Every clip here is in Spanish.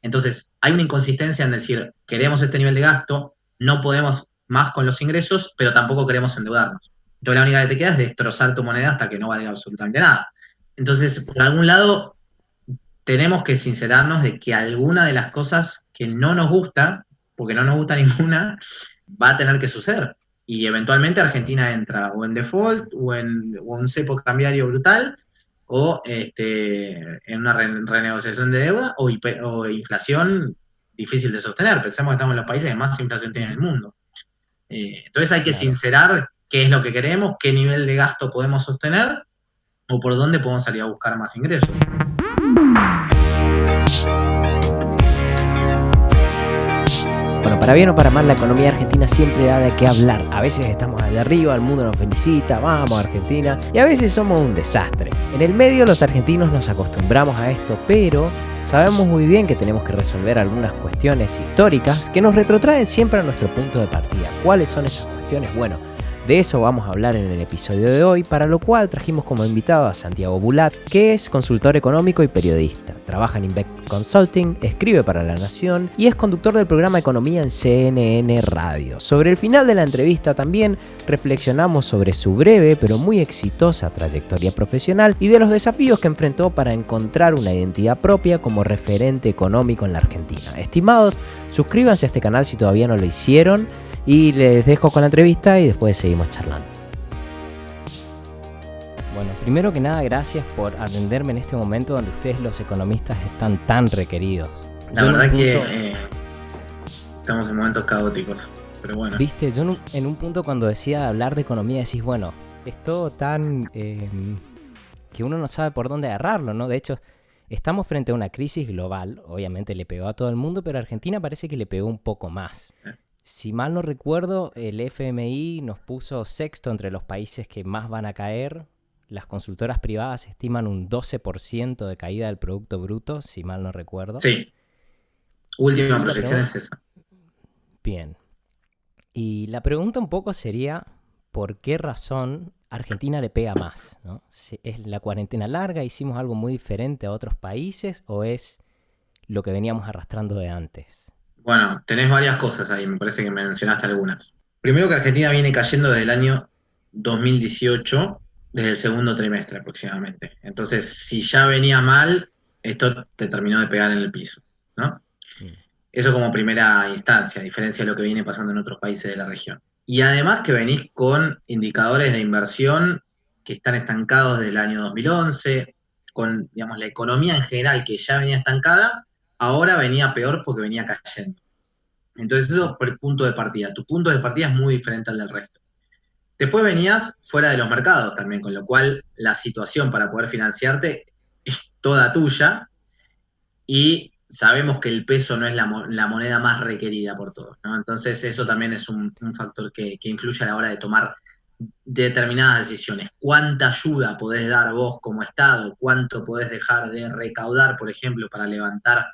Entonces, hay una inconsistencia en decir, queremos este nivel de gasto, no podemos más con los ingresos, pero tampoco queremos endeudarnos. Entonces, la única que te queda es destrozar tu moneda hasta que no valga absolutamente nada. Entonces, por algún lado, tenemos que sincerarnos de que alguna de las cosas que no nos gustan, porque no nos gusta ninguna, va a tener que suceder. Y eventualmente Argentina entra o en default o en un cepo cambiario brutal o en una renegociación de deuda o inflación difícil de sostener. Pensemos que estamos en los países que más inflación tienen en el mundo. Entonces hay que Claro. sincerar qué es lo que queremos, qué nivel de gasto podemos sostener o por dónde podemos salir a buscar más ingresos. Bueno, para bien o para mal, la economía argentina siempre da de qué hablar. A veces estamos allá arriba, el mundo nos felicita, vamos Argentina, y a veces somos un desastre. En el medio los argentinos nos acostumbramos a esto, pero sabemos muy bien que tenemos que resolver algunas cuestiones históricas que nos retrotraen siempre a nuestro punto de partida. ¿Cuáles son esas cuestiones? Bueno, de eso vamos a hablar en el episodio de hoy, para lo cual trajimos como invitado a Santiago Bulat, que es consultor económico y periodista. Trabaja en Invec Consulting, escribe para La Nación y es conductor del programa Economía en CNN Radio. Sobre el final de la entrevista también reflexionamos sobre su breve pero muy exitosa trayectoria profesional y de los desafíos que enfrentó para encontrar una identidad propia como referente económico en la Argentina. Estimados, suscríbanse a este canal si todavía no lo hicieron. Y les dejo con la entrevista y después seguimos charlando. Bueno, primero que nada, gracias por atenderme en este momento donde ustedes los economistas están tan requeridos. La verdad que estamos en momentos caóticos, pero bueno. Viste, yo en un punto cuando decía hablar de economía decís, bueno, es todo tan que uno no sabe por dónde agarrarlo, ¿no? De hecho, estamos frente a una crisis global, obviamente le pegó a todo el mundo, pero a Argentina parece que le pegó un poco más. Si mal no recuerdo, el FMI nos puso sexto entre los países que más van a caer. Las consultoras privadas estiman un 12% de caída del Producto Bruto, si mal no recuerdo. Sí, última proyección es esa. Bien. Y la pregunta un poco sería, ¿por qué razón Argentina le pega más, ¿no? ¿Es la cuarentena larga, hicimos algo muy diferente a otros países o es lo que veníamos arrastrando de antes? Bueno, tenés varias cosas ahí, me parece que me mencionaste algunas. Primero que Argentina viene cayendo desde el año 2018, desde el segundo trimestre aproximadamente. Entonces, si ya venía mal, esto te terminó de pegar en el piso, ¿no? Eso como primera instancia, a diferencia de lo que viene pasando en otros países de la región. Y además que venís con indicadores de inversión que están estancados desde el año 2011, con, digamos, la economía en general que ya venía estancada, ahora venía peor porque venía cayendo. Entonces eso por el punto de partida. Tu punto de partida es muy diferente al del resto. Después venías fuera de los mercados también, con lo cual la situación para poder financiarte es toda tuya y sabemos que el peso no es la moneda más requerida por todos, ¿no? Entonces eso también es un factor que influye a la hora de tomar determinadas decisiones. ¿Cuánta ayuda podés dar vos como Estado? ¿Cuánto podés dejar de recaudar, por ejemplo, para levantar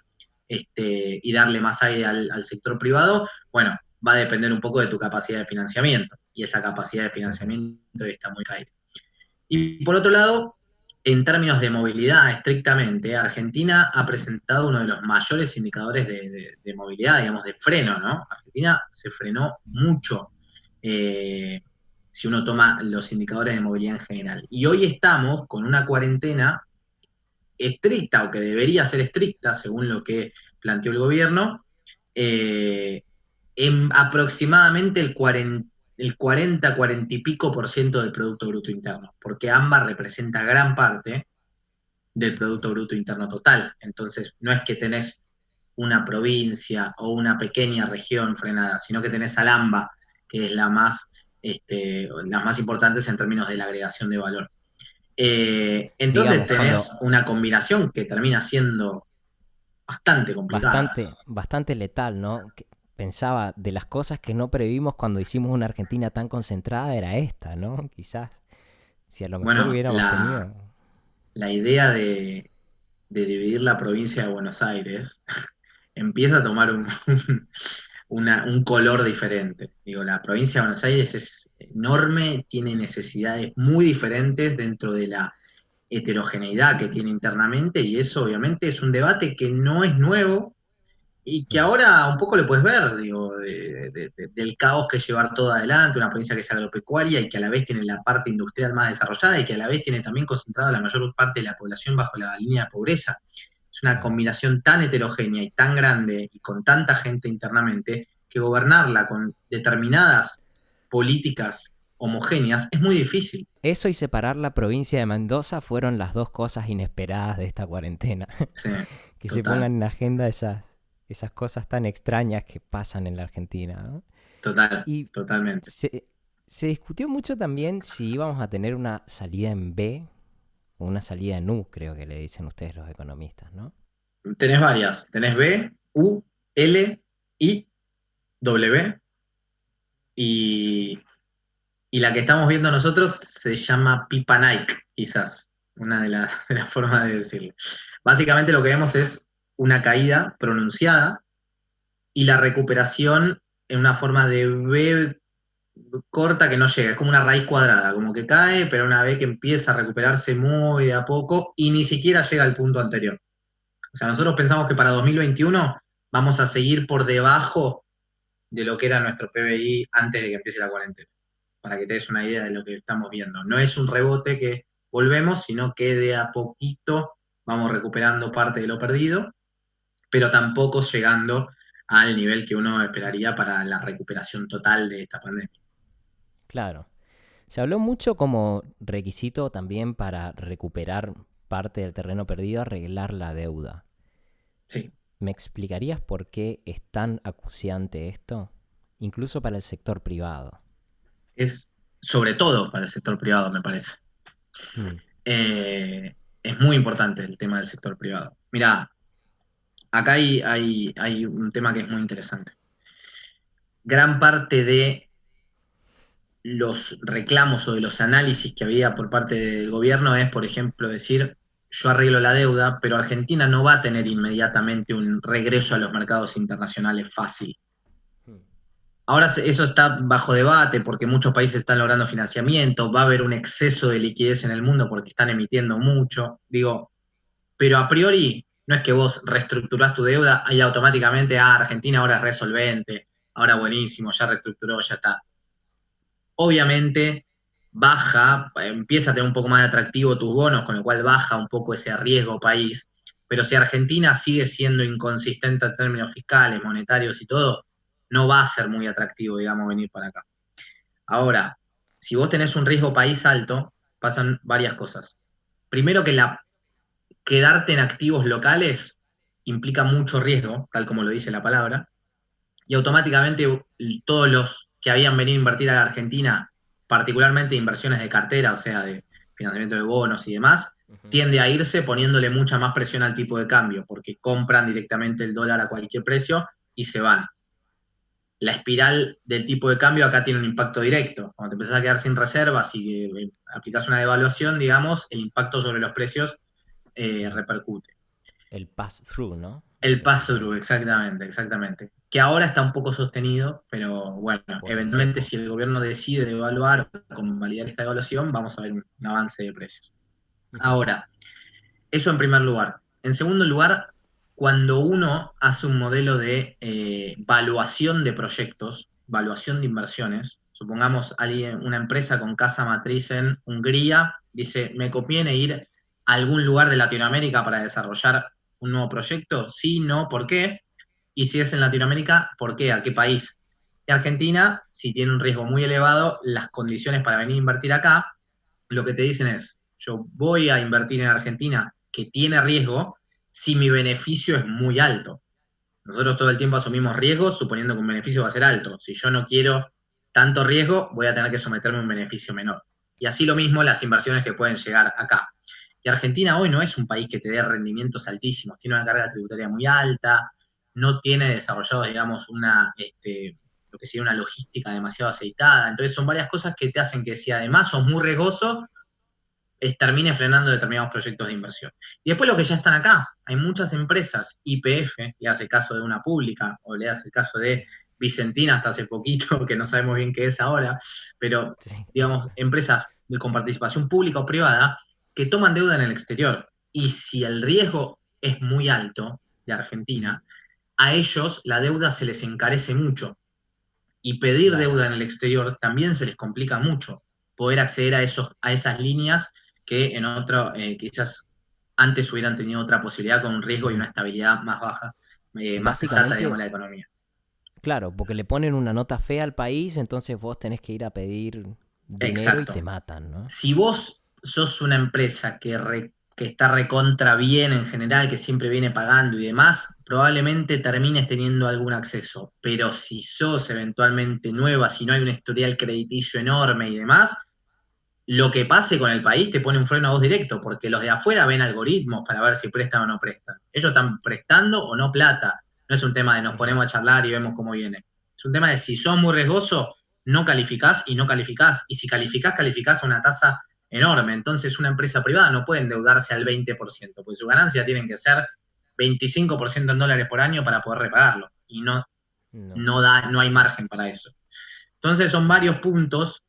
y darle más aire al sector privado? Bueno, va a depender un poco de tu capacidad de financiamiento. Y esa capacidad de financiamiento está muy caída. Y por otro lado, en términos de movilidad estrictamente, Argentina ha presentado uno de los mayores indicadores de movilidad, digamos, de freno, ¿no? Argentina se frenó mucho si uno toma los indicadores de movilidad en general. Y hoy estamos con una cuarentena estricta, o que debería ser estricta, según lo que planteó el gobierno, en aproximadamente el 40, 40 y pico por ciento del Producto Bruto Interno, porque AMBA representa gran parte del Producto Bruto Interno total. Entonces, no es que tenés una provincia o una pequeña región frenada, sino que tenés al AMBA, que es las más importantes en términos de la agregación de valor. Entonces Digamos, tenés una combinación que termina siendo bastante complicada. bastante letal, ¿no? Pensaba, de las cosas que no previmos cuando hicimos una Argentina tan concentrada era esta, ¿no? Quizás, si a lo mejor Bueno, hubiéramos tenido... la idea de dividir la provincia de Buenos Aires empieza a tomar un color diferente. Digo, la provincia de Buenos Aires es enorme, tiene necesidades muy diferentes dentro de la heterogeneidad que tiene internamente, y eso obviamente es un debate que no es nuevo, y que Mm. ahora un poco lo puedes ver, digo, del caos que es llevar todo adelante, una provincia que es agropecuaria y que a la vez tiene la parte industrial más desarrollada y que a la vez tiene también concentrada la mayor parte de la población bajo la línea de pobreza. Es una Mm. combinación tan heterogénea y tan grande y con tanta gente internamente que gobernarla con determinadas políticas homogéneas es muy difícil. Eso y separar la provincia de Mendoza fueron las dos cosas inesperadas de esta cuarentena. Sí, Que se total, pongan en agenda esas cosas tan extrañas que pasan en la Argentina, ¿no? total, Y totalmente. se discutió mucho también si íbamos a tener una salida en B o una salida en U, creo que le dicen ustedes los economistas, ¿no? Tenés varias, tenés B, U, L, I, W y, y la que estamos viendo nosotros se llama Pipa Nike, quizás, una de las formas de decirlo. Básicamente lo que vemos es una caída pronunciada y la recuperación en una forma de V corta que no llega, es como una raíz cuadrada, como que cae, pero una vez que empieza a recuperarse muy de a poco y ni siquiera llega al punto anterior. O sea, nosotros pensamos que para 2021 vamos a seguir por debajo de lo que era nuestro PBI antes de que empiece la cuarentena, para que te des una idea de lo que estamos viendo. No es un rebote que volvemos, sino que de a poquito vamos recuperando parte de lo perdido, pero tampoco llegando al nivel que uno esperaría para la recuperación total de esta pandemia. Claro. Se habló mucho como requisito también para recuperar parte del terreno perdido, arreglar la deuda. Sí, ¿Me explicarías por qué es tan acuciante esto? Incluso para el sector privado. es sobre todo para el sector privado, me parece. Mm. Es muy importante el tema del sector privado. Mira, acá hay un tema que es muy interesante. Gran parte de los reclamos o de los análisis que había por parte del gobierno es, por ejemplo, decir, yo arreglo la deuda, pero Argentina no va a tener inmediatamente un regreso a los mercados internacionales fácil. Ahora eso está bajo debate porque muchos países están logrando financiamiento, va a haber un exceso de liquidez en el mundo porque están emitiendo mucho. Digo, pero a priori no es que vos reestructurás tu deuda y automáticamente, Argentina ahora es resolvente, ahora buenísimo, ya reestructuró, ya está. Obviamente baja, empieza a tener un poco más de atractivo tus bonos, con lo cual baja un poco ese riesgo país, pero si Argentina sigue siendo inconsistente en términos fiscales, monetarios y todo, no va a ser muy atractivo, digamos, venir para acá. Ahora, si vos tenés un riesgo país alto, pasan varias cosas. Primero que quedarte en activos locales implica mucho riesgo, tal como lo dice la palabra, y automáticamente todos los que habían venido a invertir a la Argentina, particularmente inversiones de cartera, o sea, de financiamiento de bonos y demás, Ujú. tiende a irse poniéndole mucha más presión al tipo de cambio, porque compran directamente el dólar a cualquier precio y se van. La espiral del tipo de cambio acá tiene un impacto directo. Cuando te empezás a quedar sin reservas y aplicas una devaluación, digamos, el impacto sobre los precios repercute. El pass-through, ¿no? El Básicamente. pass-through, exactamente, exactamente. Que ahora está un poco sostenido, pero bueno, Por el eventualmente cepo. si el gobierno decide devaluar o convalidar esta devaluación, vamos a ver un avance de precios. Ujú. Ahora, eso en primer lugar. En segundo lugar, cuando uno hace un modelo de valuación de proyectos, valuación de inversiones, supongamos alguien, una empresa con casa matriz en Hungría, dice, ¿me conviene ir a algún lugar de Latinoamérica para desarrollar un nuevo proyecto? Sí, no, ¿por qué? Y si es en Latinoamérica, ¿por qué? ¿A qué país? Y Argentina, si tiene un riesgo muy elevado, las condiciones para venir a invertir acá, lo que te dicen es, yo voy a invertir en Argentina, que tiene riesgo, si mi beneficio es muy alto. Nosotros todo el tiempo asumimos riesgos suponiendo que un beneficio va a ser alto. Si yo no quiero tanto riesgo, voy a tener que someterme a un beneficio menor. Y así lo mismo las inversiones que pueden llegar acá. Y Argentina hoy no es un país que te dé rendimientos altísimos, tiene una carga tributaria muy alta, no tiene desarrollado, digamos, lo que sería una logística demasiado aceitada. Entonces son varias cosas que te hacen que si además sos muy riesgoso, termine frenando determinados proyectos de inversión. Y después los que ya están acá, hay muchas empresas, YPF, le hace caso de una pública, o le hace caso de Vicentina hasta hace poquito, que no sabemos bien qué es ahora, pero Sí. digamos, empresas con participación pública o privada que toman deuda en el exterior. Y si el riesgo es muy alto de Ujú. Argentina, a ellos la deuda se les encarece mucho. Y pedir Claro. deuda en el exterior también se les complica mucho. Poder acceder a esas líneas que en otro, quizás antes hubieran tenido otra posibilidad con un riesgo y una estabilidad más baja, más sensata, digamos, Básicamente, la economía. claro, porque le ponen una nota fea al país, entonces vos tenés que ir a pedir dinero y te Exacto. matan, ¿no? Si vos sos una empresa que está recontra bien en general, que siempre viene pagando y demás, probablemente termines teniendo algún acceso. Pero si sos eventualmente nueva, si no hay un historial crediticio enorme y demás, lo que pase con el país te pone un freno a vos directo, porque los de afuera ven algoritmos para ver si prestan o no prestan. Ellos están prestando o no plata. No es un tema de nos Ujú. ponemos a charlar y vemos cómo viene. Es un tema de si sos muy riesgoso, no calificás y no calificás. Y si calificás, calificás a una tasa enorme. Entonces una empresa privada no puede endeudarse al 20%, porque su ganancia tienen que ser 25% en dólares por año para poder repagarlo. Y No, sí, no hay tiene margen sentido. para eso. Entonces son Claro. varios puntos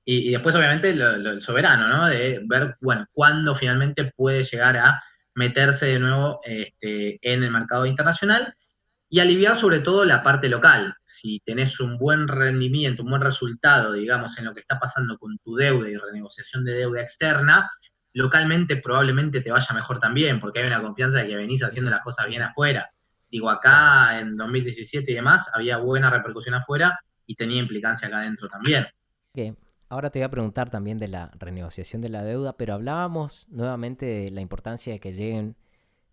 y después, obviamente, el soberano, ¿no? De ver, bueno, cuándo finalmente puede llegar a meterse de nuevo en el mercado internacional y aliviar sobre todo la parte local. Si tenés un buen rendimiento, un buen resultado, digamos, en lo que está pasando con tu deuda y renegociación de deuda externa, localmente probablemente te vaya mejor también, porque hay una confianza de que venís haciendo Ujú, las cosas bien ujú. afuera. Digo, Claro. acá en 2017 y demás había buena repercusión afuera y tenía implicancia acá adentro también. Que ahora te voy a preguntar también de la renegociación de la deuda, pero hablábamos nuevamente de la importancia de que lleguen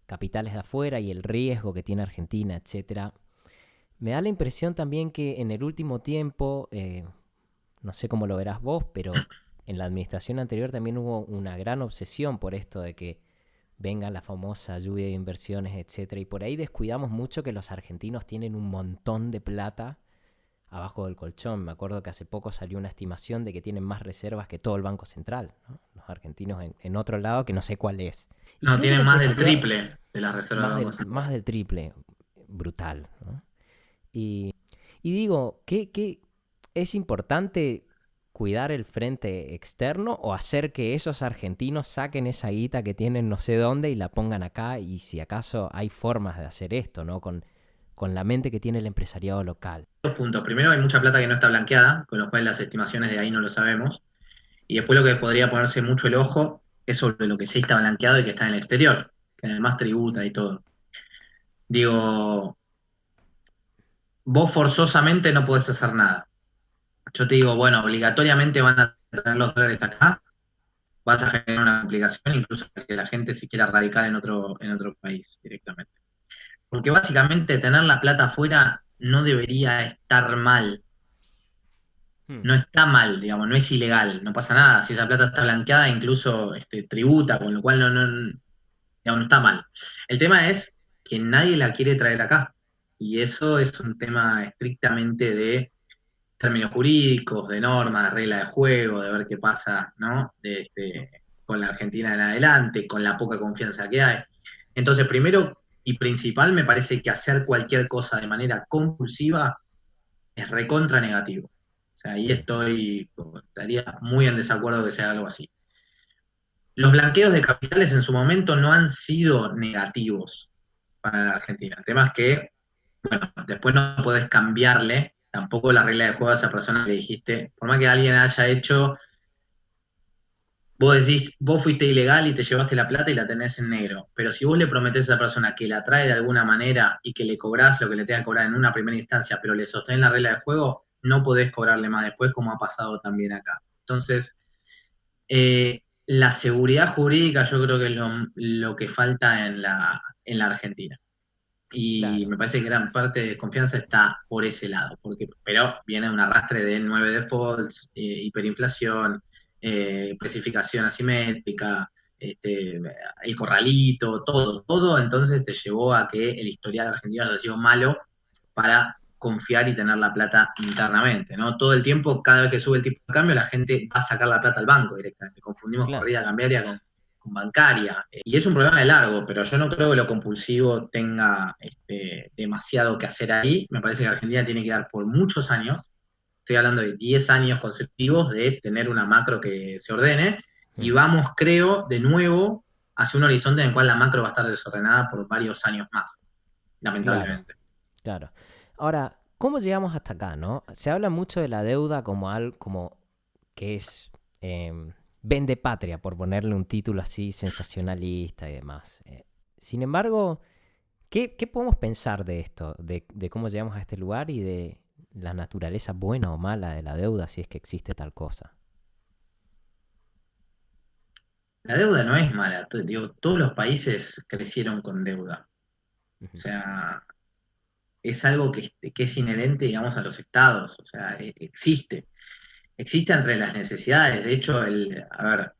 capitales de afuera y el riesgo que tiene Argentina, etcétera. Me da la impresión también que en el último tiempo, no sé cómo lo verás vos, pero en la administración anterior también hubo una gran obsesión por esto de que venga la famosa lluvia de inversiones, etcétera. Y por ahí descuidamos mucho que los argentinos tienen un montón de plata abajo del colchón. Me acuerdo que hace poco salió una estimación de que tienen más reservas que todo el Banco Central, ¿no? Los argentinos en otro lado que no sé cuál es. Y No, creo que tienen la más del empresariado, triple de las reservas del Banco más Central. del triple, brutal, ¿no? Y, y digo, ¿qué es importante cuidar el frente externo o hacer que esos argentinos saquen esa guita que tienen no sé dónde y la pongan acá? Y si acaso hay formas de hacer esto, ¿no? Con la mente que tiene el empresariado local. Dos puntos. Primero, hay mucha plata que no está blanqueada, con lo cual las estimaciones de ahí no lo sabemos. Y después lo que podría ponerse mucho el ojo es sobre lo que sí está blanqueado y que está en el exterior, que además tributa y todo. Digo, vos forzosamente no podés hacer nada. Yo te digo, bueno, obligatoriamente van a tener los dólares acá, vas a generar una complicación, incluso para que la gente se quiera radicar en otro país directamente. Porque básicamente tener la plata afuera no debería estar mal. Hmm. No está mal, digamos, no es ilegal, no pasa nada. Si esa plata está blanqueada, incluso tributa, con lo cual digamos, no está mal. El tema es que nadie la quiere traer acá. Y eso es un tema estrictamente de términos jurídicos, de normas, de reglas de juego, de ver qué pasa, ¿no? Con la Argentina en adelante, con la poca confianza que hay. Entonces, primero y principal, me parece que hacer cualquier cosa de manera compulsiva es recontra negativo. O sea, ahí estaría muy en desacuerdo que sea algo así. Los blanqueos de capitales en su momento no han sido negativos para la Argentina. El tema es que, bueno, después no podés cambiarle tampoco la regla de juego a esa persona que le dijiste, por más que alguien haya hecho, vos decís, vos fuiste ilegal y te llevaste la plata y la tenés en negro, pero si vos le prometés a esa persona que la trae de alguna manera y que le cobrás lo que le tenga que cobrar en una primera instancia, pero le sostenés la regla de juego, no podés cobrarle más después, como ha pasado también acá. Entonces, la seguridad jurídica yo creo que es lo que falta en la Argentina. Y Claro. me parece que gran parte de confianza está por ese lado, pero viene un arrastre de 9 defaults, hiperinflación, especificación asimétrica, el corralito, todo entonces te llevó a que el historial argentino haya sido malo para confiar y tener la plata internamente, ¿no? Todo el tiempo, cada vez que sube el tipo de cambio, la gente va a sacar la plata al banco directamente. Confundimos Claro. corrida cambiaria con bancaria. Y es un problema de largo, pero yo no creo que lo compulsivo tenga demasiado que hacer ahí. Me parece que Argentina tiene que dar por muchos años, estoy hablando de 10 años consecutivos, de tener una macro que se ordene. Y Ujú. vamos, creo, de nuevo hacia un horizonte en el cual la macro va a estar desordenada por varios años más. Claro, lamentablemente. claro. Ahora, ¿cómo llegamos hasta acá, no? Se habla mucho de la deuda como algo como que es vende patria, por ponerle un título así sensacionalista y demás. Sin embargo, ¿qué podemos pensar de esto? De cómo llegamos a este lugar y de la naturaleza buena o mala de la deuda, si es que existe tal cosa. La deuda no es mala, digo, todos los países crecieron con deuda. O Ujú, sea, es algo que es inherente, digamos, a los estados. O sea, existe. Existe entre las necesidades. De hecho, a ver,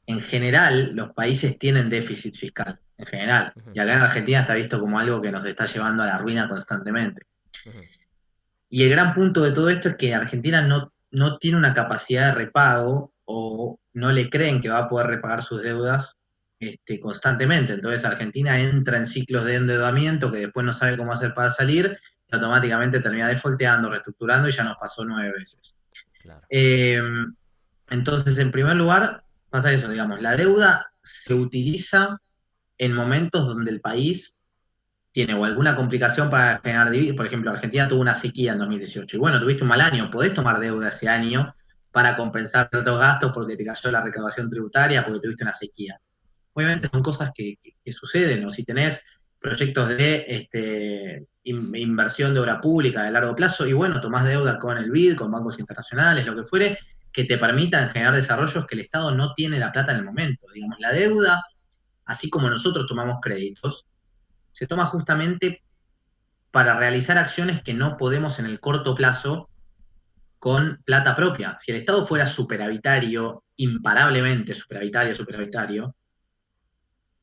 en general, los países tienen déficit fiscal, en general. ujú, Y acá en Argentina está visto como algo que nos está llevando a la ruina constantemente. ujú. Y el gran punto de todo esto es que Argentina no tiene una capacidad de repago o no le creen que va a poder repagar sus deudas constantemente. Entonces Argentina entra en ciclos de endeudamiento que después no sabe cómo hacer para salir y automáticamente termina defaulteando, reestructurando y ya nos pasó 9 veces. Claro. Eh, entonces, en primer lugar, pasa eso, digamos, la deuda se utiliza en momentos donde el país tiene o alguna complicación para generar divisas. Por ejemplo, Argentina tuvo una sequía en 2018. Y bueno, tuviste un mal año, podés tomar deuda ese año para compensar otros gastos porque te cayó la recaudación tributaria, porque tuviste una sequía. Obviamente son Ujú, cosas que suceden, o si tenés proyectos de inversión de obra pública de largo plazo, y bueno, tomás deuda con el BID, con bancos internacionales, lo que fuere, que te permitan generar desarrollos que el Estado no tiene la plata en el momento. Digamos, la deuda, así como nosotros tomamos créditos, se toma justamente para realizar acciones que no podemos en el corto plazo con plata propia. Si el Estado fuera superavitario, imparablemente superavitario,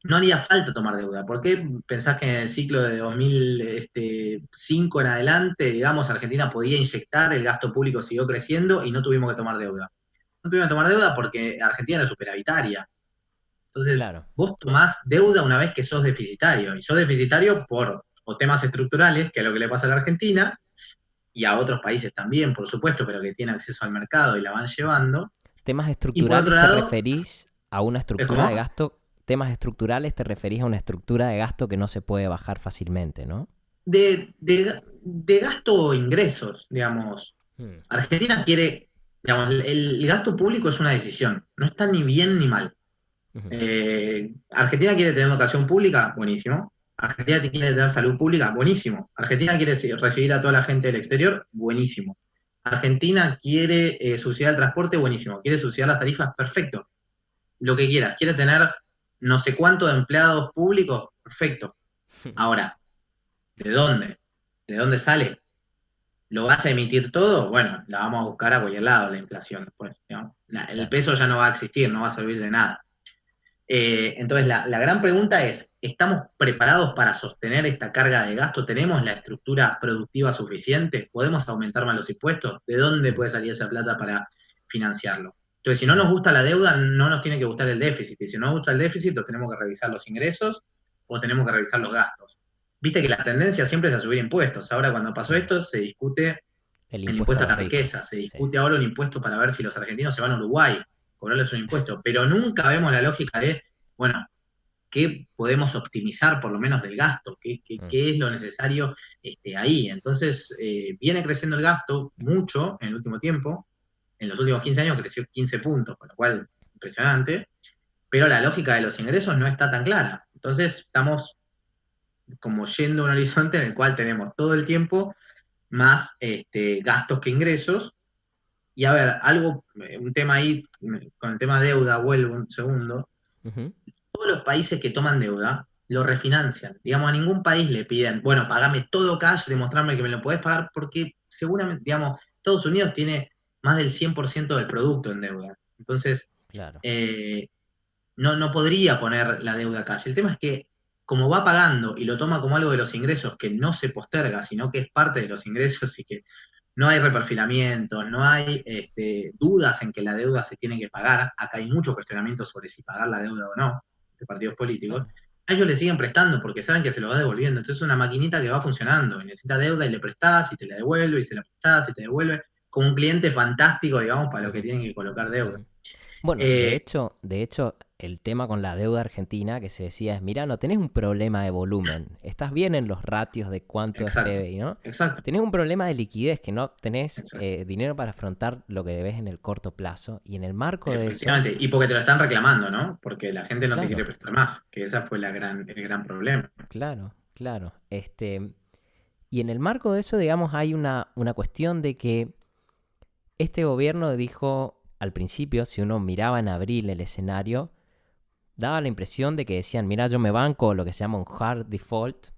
no haría falta tomar deuda. ¿Por qué pensás que en el ciclo de 2005 en adelante, digamos, Argentina podía inyectar, el gasto público siguió creciendo y no tuvimos que tomar deuda? No tuvimos que tomar deuda porque Argentina era superavitaria. Entonces, claro. vos tomás deuda una vez que sos deficitario, y sos deficitario por o temas estructurales, que es lo que le pasa a la Argentina, y a otros países también, por supuesto, pero que tienen acceso al mercado y la van llevando. Temas Y por otro estructurales te lado, referís a una es estructura de como gasto. Temas estructurales te referís a una estructura de gasto que no se puede bajar fácilmente, ¿no? de gasto o ingresos, digamos. Mm, Argentina quiere, digamos, el gasto público es una decisión, no está ni bien ni mal. ujú, Argentina quiere tener educación pública, buenísimo. Argentina quiere tener salud pública, buenísimo. Argentina quiere recibir a toda la gente del exterior, buenísimo. Argentina quiere subsidiar el transporte, buenísimo. Quiere subsidiar las tarifas, perfecto. Lo que quieras. Quiere tener no sé cuánto de empleados públicos, perfecto. Ahora, ¿de dónde? ¿De dónde sale? ¿Lo vas a emitir todo? Bueno, la vamos a buscar a cualquier lado, la inflación después. ¿No? El claro. peso ya no va a existir, no va a servir de nada. Entonces, la gran pregunta es, ¿estamos preparados para sostener esta carga de gasto? ¿Tenemos la estructura productiva suficiente? ¿Podemos aumentar más los impuestos? ¿De dónde Ujú, puede salir esa plata para financiarlo? Entonces, si no ujú, nos gusta la deuda, no nos tiene que gustar el déficit. Y si no nos gusta el déficit, pues tenemos que revisar los ingresos o tenemos que revisar los gastos. Viste que la tendencia siempre es a subir impuestos. Ahora, cuando pasó ujú. esto, se discute El el impuesto impuesto a a los la ricos. riqueza, se Sí. discute ahora un impuesto para ver si los argentinos se van a Uruguay, cobrarles un impuesto, pero nunca vemos la lógica de, bueno, qué podemos optimizar por lo menos del gasto, Mm, qué es lo necesario ahí. Entonces, viene creciendo el gasto mucho en el último tiempo, en los últimos 15 años creció 15 puntos, con lo cual impresionante, pero la lógica de los ingresos no está tan clara. Entonces, estamos como yendo a un horizonte en el cual tenemos todo el tiempo más gastos que ingresos. Y a ver, un tema ahí, con el tema deuda, vuelvo un segundo. ujú, Todos los países que toman deuda lo refinancian. Digamos, a ningún país le piden, bueno, pagame todo cash, demostrarme que me lo podés pagar, porque seguramente, digamos, Estados Unidos tiene más del 100% del producto en deuda. Entonces, claro. eh, no podría poner la deuda cash. El tema es que, como va pagando y lo toma como algo de los ingresos que no se posterga, sino que es parte de los ingresos y que no hay reperfilamiento, no hay dudas en que la deuda se tiene que pagar. Acá hay mucho cuestionamiento sobre si pagar la deuda o no de partidos políticos. Claro. A ellos le siguen prestando porque saben que se lo va devolviendo. Entonces es una maquinita que va funcionando y necesita deuda y le prestás y te la devuelve y se la prestás y te devuelve. Como un cliente fantástico, digamos, para los que Ujú, tienen que colocar deuda. ujú. Bueno, Eh, de hecho, el tema con la deuda argentina que se decía es, mirá, no tenés un problema de volumen, estás bien en los ratios de cuánto es Exacto, PBI, ¿no? exacto, Tenés un problema de liquidez, que no tenés exacto. dinero para afrontar lo que debes en el corto plazo, y en el marco de eso, Efectivamente. Y porque te lo están reclamando, ¿no? Porque la gente no te quiere claro, prestar más, que esa fue el gran problema. claro, claro. Y en el marco de eso, digamos, hay una cuestión de que este gobierno dijo al principio, si uno miraba en abril el escenario, daba la impresión de que decían, mira, yo me banco lo que se llama un hard default,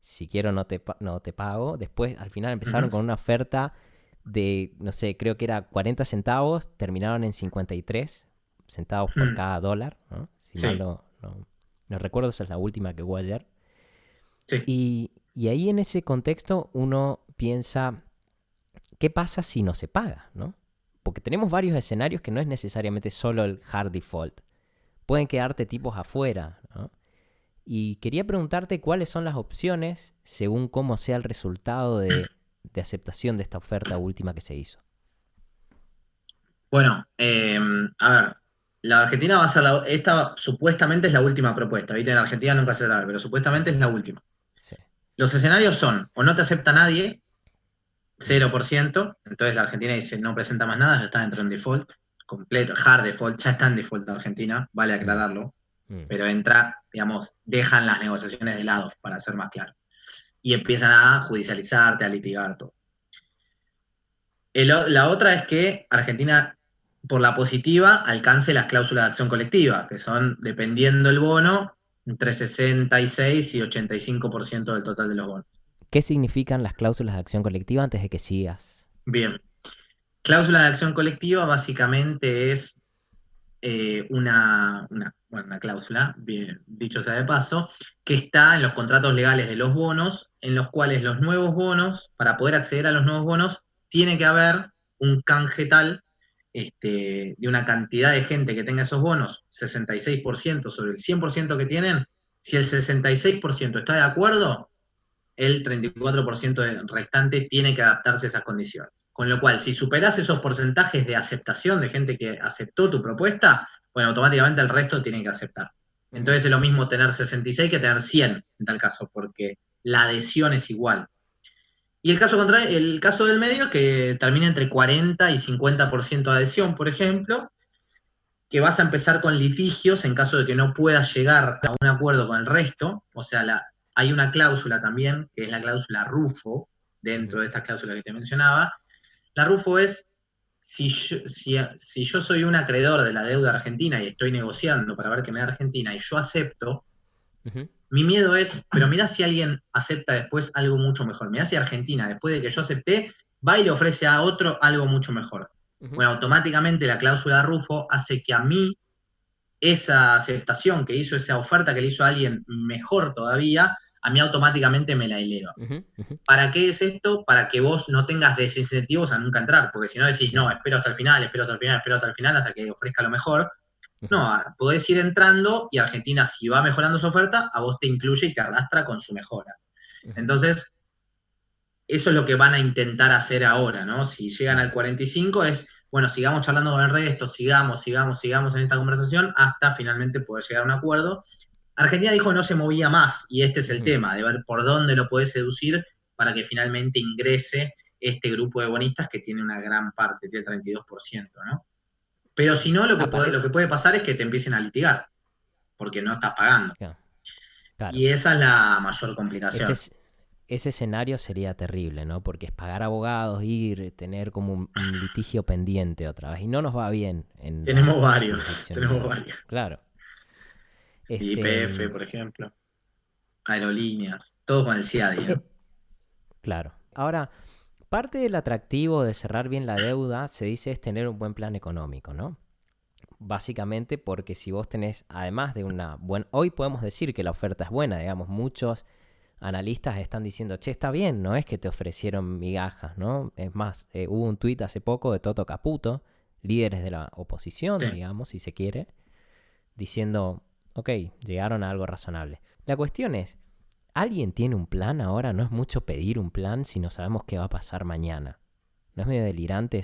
si quiero no te pago. Después, al final, empezaron Ujú. con una oferta de, no sé, creo que era 40 centavos, terminaron en 53 centavos por Mm. cada dólar, ¿no? Si mal Sí, no recuerdo, esa es la última que hubo ayer. sí. Y ahí en ese contexto uno piensa, ¿qué pasa si no se paga, no? Porque tenemos varios escenarios que no es necesariamente solo el hard default. Pueden quedarte tipos afuera, ¿no? Y quería preguntarte cuáles son las opciones según cómo sea el resultado de aceptación de esta oferta última que se hizo. Bueno, a ver, la Argentina va a ser esta supuestamente es la última propuesta, ¿viste? En Argentina nunca se sabe, pero supuestamente es la última. Sí. Los escenarios son, o no te acepta nadie, Mm, 0%, entonces la Argentina dice no presenta más nada, ya está dentro de un default completo, hard default, ya está en default Argentina, vale mm, aclararlo, mm, pero entra, digamos, dejan las negociaciones de lado, para ser más claro, y empiezan a judicializarte, a litigar todo. La otra es que Argentina, por la positiva, alcance las cláusulas de acción colectiva, que son, mm. dependiendo el bono, entre 66 y 85% del total de los bonos. ¿Qué significan las cláusulas de acción colectiva antes de que sigas? Bien, cláusula de acción colectiva básicamente es bueno, una cláusula, bien, dicho sea de paso, que está en los contratos legales de los bonos, en los cuales los nuevos bonos, para poder acceder a los nuevos bonos, tiene que haber un canje tal de una cantidad de gente que tenga esos bonos, 66% sobre el 100% que tienen. Si el 66% está de acuerdo, el 34% restante tiene que adaptarse a esas condiciones. Con lo cual, si superás esos porcentajes de aceptación de gente que aceptó tu propuesta, bueno, automáticamente el resto tiene que aceptar. Ujú, Entonces es lo mismo tener 66 que tener 100 en tal caso, porque la adhesión es igual. Y el caso del medio, que termina entre 40 y 50% de adhesión, por ejemplo, que vas a empezar con litigios en caso de que no puedas llegar a un acuerdo con el resto. O sea, hay una cláusula también, que es la cláusula RUFO, dentro ujú, de estas cláusulas que te mencionaba. La RUFO es, si yo soy un acreedor de la deuda argentina y estoy negociando para ver qué me da Argentina y yo acepto, ujú, mi miedo es, pero mirá si alguien acepta después algo mucho mejor. Mirá si Argentina, después de que yo acepté, va y le ofrece a otro algo mucho mejor. ujú, Bueno, automáticamente la cláusula RUFO hace que a mí esa aceptación que hizo, esa oferta que le hizo a alguien mejor todavía, a mí automáticamente me la eleva. ujú, ujú. ¿Para qué es esto? Para que vos no tengas desincentivos a nunca entrar, porque si no decís, no, Claro. espero hasta el final, espero hasta el final, espero hasta el final, hasta que ofrezca lo mejor. Ujú, No, podés ir entrando y Argentina, si va mejorando su oferta, a vos te incluye y te arrastra con su mejora. ujú. Entonces, eso es lo que van a intentar hacer ahora, ¿no? Si llegan Claro. al 45 es, bueno, sigamos charlando con el resto, sigamos en esta conversación hasta finalmente poder llegar a un acuerdo. Argentina dijo no se movía más y este es el Ujú, tema, de ver por dónde lo puede seducir para que finalmente ingrese este grupo de bonistas que tiene una gran parte, tiene el 32%, ¿no? Pero si no, Aparte, lo que puede pasar es que te empiecen a litigar, porque no estás pagando. claro, claro. Y esa es la mayor Ese, complicación. es- ese escenario sería terrible, ¿no? Porque es pagar abogados, ir, tener como un litigio pendiente otra vez. Y no nos va bien en la Tenemos varios, jurisdicción tenemos minera. varios. Claro. Este, YPF, por ejemplo, aerolíneas, todo con el CIADI, eh, ¿no? claro. Ahora, parte del atractivo de cerrar bien la deuda, se dice, es tener un buen plan económico, ¿no? Básicamente porque si vos tenés, además de una buena... Hoy podemos decir que la oferta es buena, digamos, muchos analistas están diciendo, che, está bien, no es que te ofrecieron migajas, ¿no? Es más, hubo un tuit hace poco de Toto Caputo, líderes de la oposición, Sí. digamos, si se quiere, diciendo, ok, llegaron a algo razonable. La cuestión es, ¿alguien tiene un plan ahora? No es mucho pedir un plan si no sabemos qué va a pasar mañana. ¿No es medio delirante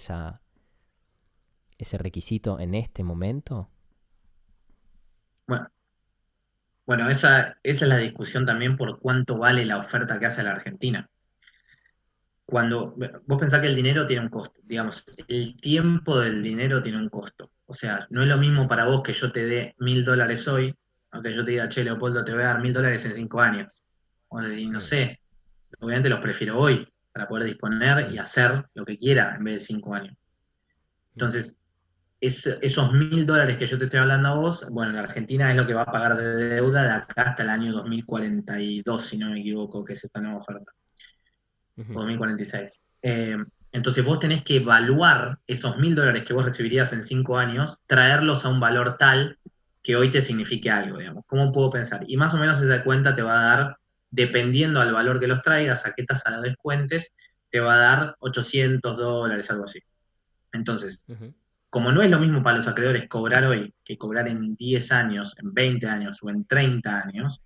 ese requisito en este momento? Bueno, bueno, esa es la discusión también por cuánto vale la oferta que hace la Argentina. Cuando vos pensás que el dinero tiene un costo, digamos, el tiempo del dinero tiene un costo. O sea, no es lo mismo para vos que yo te dé $1.000 hoy, aunque yo te diga, che, Leopoldo, te voy a dar $1.000 en 5 años. O sea, y no Mm, sé, obviamente los prefiero hoy para poder disponer y mm, hacer lo que quiera en vez de 5 años. mm, Entonces, esos $1.000 que yo te estoy hablando a vos, bueno, la Argentina es lo que va a pagar de deuda de acá hasta el año 2042, si no me equivoco, que es esta nueva oferta, o ujú, 2046. Entonces vos tenés que evaluar esos $1.000 que vos recibirías en 5 años, traerlos a un valor tal que hoy te signifique algo, digamos. ¿Cómo puedo pensar? Y más o menos esa cuenta te va a dar, dependiendo al valor que los traigas, a qué tasa lo descuentes, te va a dar $800, algo así. Entonces, ujú, como no es lo mismo para los acreedores cobrar hoy que cobrar en 10 años, en 20 años o en 30 años,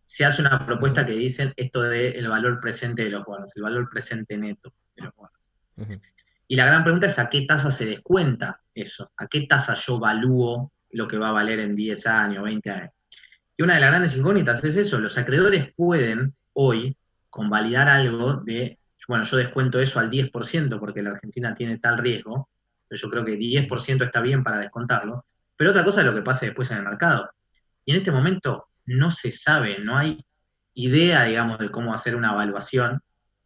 se hace una ujú, propuesta que dicen esto del valor presente de los bonos, el valor presente neto de los bonos. ujú. Y la gran pregunta es a qué tasa se descuenta eso, a qué tasa yo valúo lo que va a valer en 10 años, 20 años. Y una de las grandes incógnitas es eso, los acreedores pueden hoy convalidar algo de, bueno, yo descuento eso al 10% porque la Argentina tiene tal riesgo, pero yo creo que Ujú. 10% está bien para descontarlo, pero otra cosa es lo que pase después en el mercado. Y en este momento no se sabe, no hay idea, digamos, de cómo hacer una evaluación,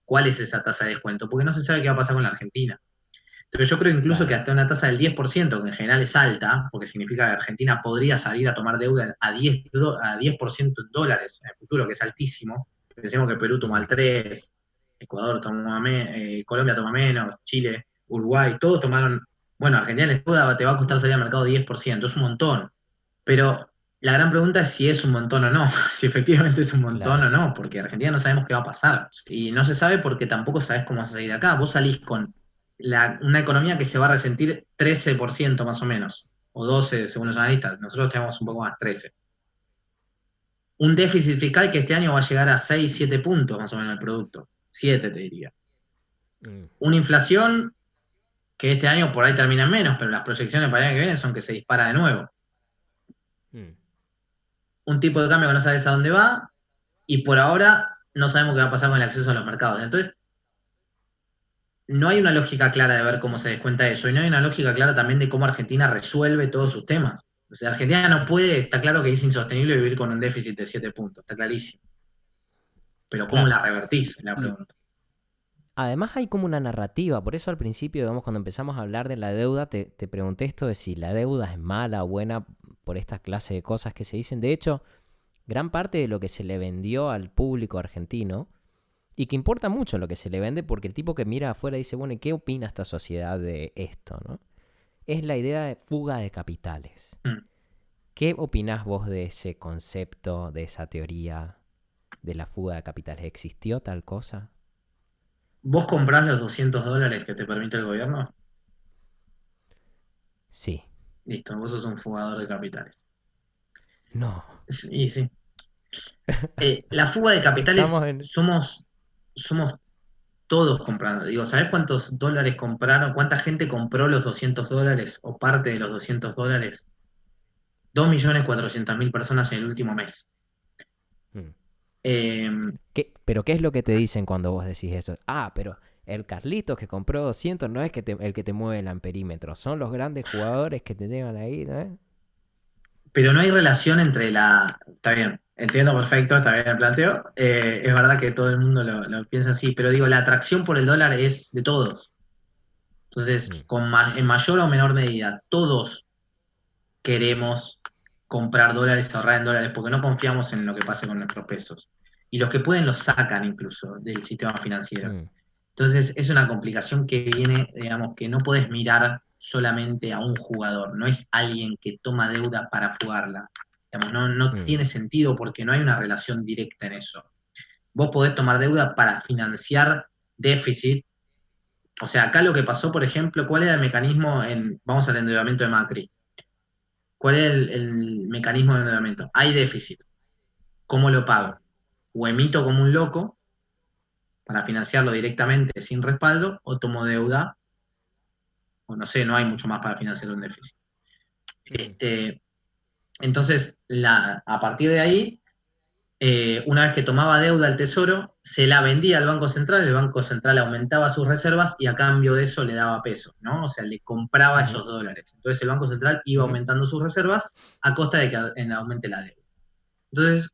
cuál es esa tasa de descuento, porque no se sabe qué va a pasar con la Argentina. Pero yo creo incluso que Claro. hasta una tasa del 10%, que en general es alta, porque significa que Argentina podría salir a tomar deuda a 10% en dólares en el futuro, que es altísimo. Pensemos que Perú toma Ujú. el 3, Ecuador toma Colombia toma menos, Chile, Uruguay, todos tomaron. Bueno, Argentina les deuda te va a costar salir al mercado 10%, es un montón. Pero la gran pregunta es si es un montón o no, si efectivamente es un montón Claro. o no, porque Argentina no sabemos qué va a pasar. Y no se sabe porque tampoco sabes cómo vas a salir de acá. Vos salís con una economía que se va a resentir 13% más o menos, o 12 según los analistas. Nosotros tenemos un poco más, 13. Un déficit fiscal que este año va a llegar a 6 7 puntos más o menos del producto. 7 te diría. Mm, Una inflación que este año por ahí termina en menos, pero las proyecciones para el año que viene son que se dispara de nuevo. mm. Un tipo de cambio que no sabes a dónde va, y por ahora no sabemos qué va a pasar con el acceso a los mercados. Entonces, no hay una lógica clara de ver cómo se descuenta eso, y no hay una lógica clara también de cómo Argentina resuelve todos sus temas. O sea, Argentina no puede, está claro que es insostenible vivir con un déficit de 7 puntos, está clarísimo. Pero ¿cómo Claro. la revertís? Es la Y pregunta. además hay como una narrativa, por eso al principio, digamos, cuando empezamos a hablar de la deuda, te pregunté esto de si la deuda es mala o buena por esta clase de cosas que se dicen. De hecho, gran parte de lo que se le vendió al público argentino, y que importa mucho lo que se le vende, porque el tipo que mira afuera dice, bueno, ¿y qué opina esta sociedad de esto, no? Es la idea de fuga de capitales. Mm. ¿Qué opinás vos de ese concepto, de esa teoría de la fuga de capitales? ¿Existió tal cosa? ¿Vos comprás los $200 que te permite el gobierno? Sí. Listo, vos sos un fugador de capitales. No. Sí, sí. La fuga de capitales Estamos en... somos todos comprando. Digo, ¿sabés cuántos dólares compraron? ¿Cuánta gente compró los $200 o parte de los $200? 2.400.000 personas en el último mes. Mm. Eh, ¿Pero qué es lo que te dicen cuando vos decís eso? Ah, pero el Carlitos que compró 200 no es el que te mueve el amperímetro. Son los grandes jugadores que te llevan ahí, ¿no? pero no hay relación entre la. Está bien, entiendo perfecto, está bien el planteo. Es verdad que todo el mundo lo piensa así, pero digo, la atracción por el dólar es de todos. Entonces, Mm, en mayor o menor medida, todos queremos comprar dólares, ahorrar en dólares, porque no confiamos en lo que pase con nuestros pesos. Y los que pueden los sacan incluso del sistema financiero. mm, Entonces es una complicación que viene, digamos, que no puedes mirar solamente a un jugador, no es alguien que toma deuda para fugarla. Digamos, no mm, tiene sentido porque no hay una relación directa en eso. Vos podés tomar deuda para financiar déficit. O sea, acá lo que pasó, por ejemplo, ¿cuál era el mecanismo vamos al endeudamiento de Macri? ¿Cuál es el mecanismo de endeudamiento? Hay déficit. ¿Cómo lo pago? O emito como un loco para financiarlo directamente sin respaldo, o tomo deuda, o no sé, no hay mucho más para financiar un déficit. mm, Este, Entonces, a partir de ahí, una vez que tomaba deuda el Tesoro, se la vendía al Banco Central, el Banco Central aumentaba sus reservas y a cambio de eso le daba peso, ¿no? O sea, le compraba Ujú, esos dólares. Entonces el Banco Central iba ujú, aumentando aumentando sus reservas a costa de que aumente la deuda. Entonces,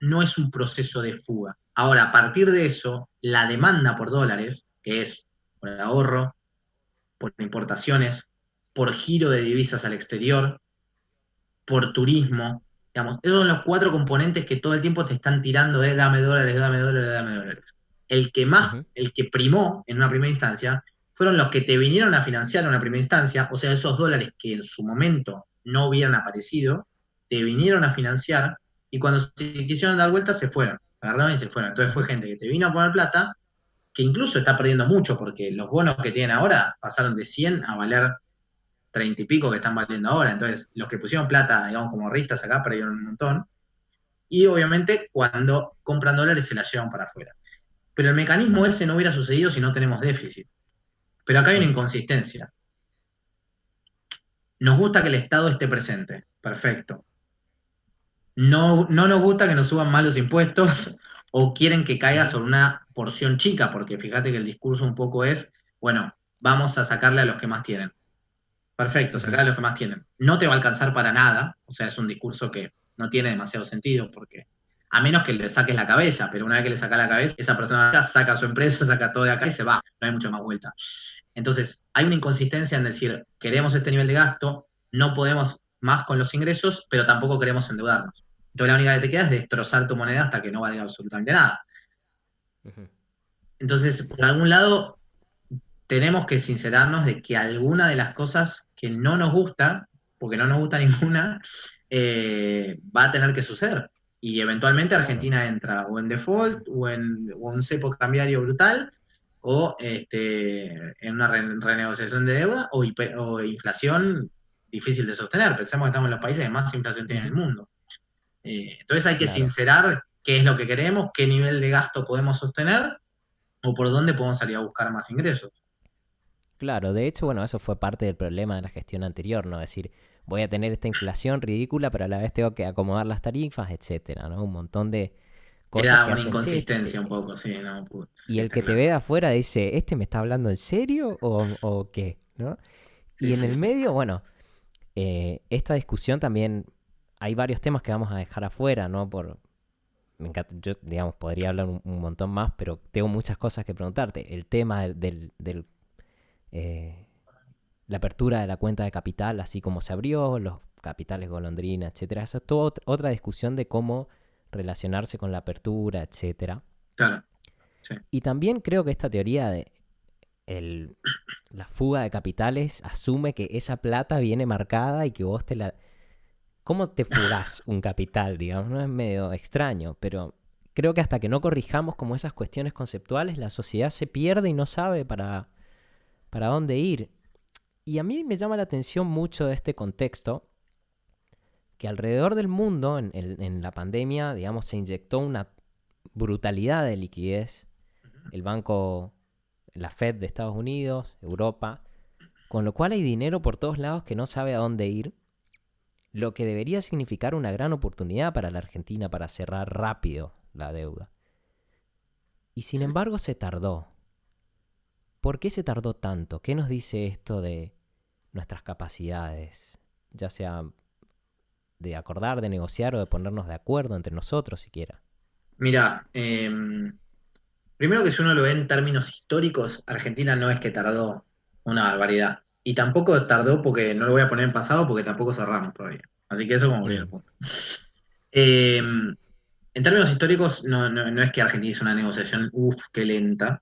no es un proceso de fuga. Ahora, a partir de eso, la demanda por dólares, que es por el ahorro, por importaciones, por giro de divisas al exterior, por turismo, digamos, esos son los cuatro componentes que todo el tiempo te están tirando de dame dólares, dame dólares, dame dólares. ujú, El que primó en una primera instancia, fueron los que te vinieron a financiar en una primera instancia, o sea, esos dólares que en su momento no hubieran aparecido, te vinieron a financiar y cuando se quisieron dar vuelta se fueron, agarraron y se fueron. Entonces fue ujú. gente que te vino a poner plata, que incluso está perdiendo mucho porque los bonos que tienen ahora pasaron de 100 a valer 30 y pico que están valiendo ahora. Entonces, los que pusieron plata, digamos, como ristas acá, perdieron un montón. Y obviamente, cuando compran dólares, se la llevan para afuera. Pero el mecanismo Claro. ese no hubiera sucedido si no tenemos déficit. Pero acá hay una Ujú, inconsistencia. Nos gusta que el Estado esté presente. Perfecto. No, no nos gusta que nos suban malos impuestos o quieren que caiga ujú, sobre una porción chica, porque fíjate que el discurso un poco es, bueno, vamos a sacarle a los que más tienen. Perfecto, ujú. sacá los que más tienen. No te va a alcanzar para nada, o sea, es un discurso que no tiene demasiado sentido, porque a menos que le saques la cabeza, pero una vez que le sacas la cabeza, esa persona saca su empresa, saca todo de acá y se va, no hay mucha más vuelta. Entonces, hay una inconsistencia en decir, queremos este nivel de gasto, no podemos más con los ingresos, pero tampoco queremos endeudarnos. Entonces, la única que te queda es destrozar tu moneda hasta que no valga absolutamente nada. Ujú. Entonces, por algún lado, tenemos que sincerarnos de que alguna de las cosas que no nos gusta, porque no nos gusta ninguna, va a tener que suceder. Y eventualmente Claro. Argentina entra o en default o en un cepo cambiario brutal o en una renegociación de deuda o inflación difícil de sostener. Pensemos que estamos en los países que más inflación tienen en Ujú. el mundo. Entonces hay que Claro. sincerar qué es lo que queremos, qué nivel de gasto podemos sostener o por dónde podemos salir a buscar más ingresos. Claro, de hecho, bueno, eso fue parte del problema de la gestión anterior, ¿no? Es decir, voy a tener esta inflación ridícula, pero a la vez tengo que acomodar las tarifas, etcétera, ¿no? Un montón de cosas Era que una hacen, che, inconsistencia un poco, sí, no, y sí, el está que te claro. ve de afuera dice, ¿este me está hablando en serio o qué? ¿No? Sí, Y en sí, el sí. medio, bueno, esta discusión también, hay varios temas que vamos a dejar afuera, ¿no? Me encanta, yo, digamos, podría hablar un montón más, pero tengo muchas cosas que preguntarte. El tema eh, la apertura de la cuenta de capital, así como se abrió, los capitales golondrina, etcétera. Eso es toda otra discusión de cómo relacionarse con la apertura, etcétera. Claro, sí, Y también creo que esta teoría de el, la fuga de capitales asume que esa plata viene marcada y que vos te la... ¿Cómo te fugás un capital, digamos? No es medio extraño, pero creo que hasta que no corrijamos como esas cuestiones conceptuales, la sociedad se pierde y no sabe para dónde ir. Y a mí me llama la atención mucho de este contexto que alrededor del mundo, en la pandemia, digamos, se inyectó una brutalidad de liquidez. El banco, la Fed de Estados Unidos, Europa, con lo cual hay dinero por todos lados que no sabe a dónde ir, lo que debería significar una gran oportunidad para la Argentina para cerrar rápido la deuda. Y sin sí. embargo se tardó. ¿Por qué se tardó tanto? ¿Qué nos dice esto de nuestras capacidades? Ya sea de acordar, de negociar o de ponernos de acuerdo entre nosotros siquiera. Mira, primero que si uno lo ve en términos históricos, Argentina no es que tardó una barbaridad. Y tampoco tardó porque, no lo voy a poner en pasado, porque tampoco cerramos todavía. Así que eso como primer Mm, punto. Eh, en términos históricos, no es que Argentina hizo una negociación, uff, qué lenta.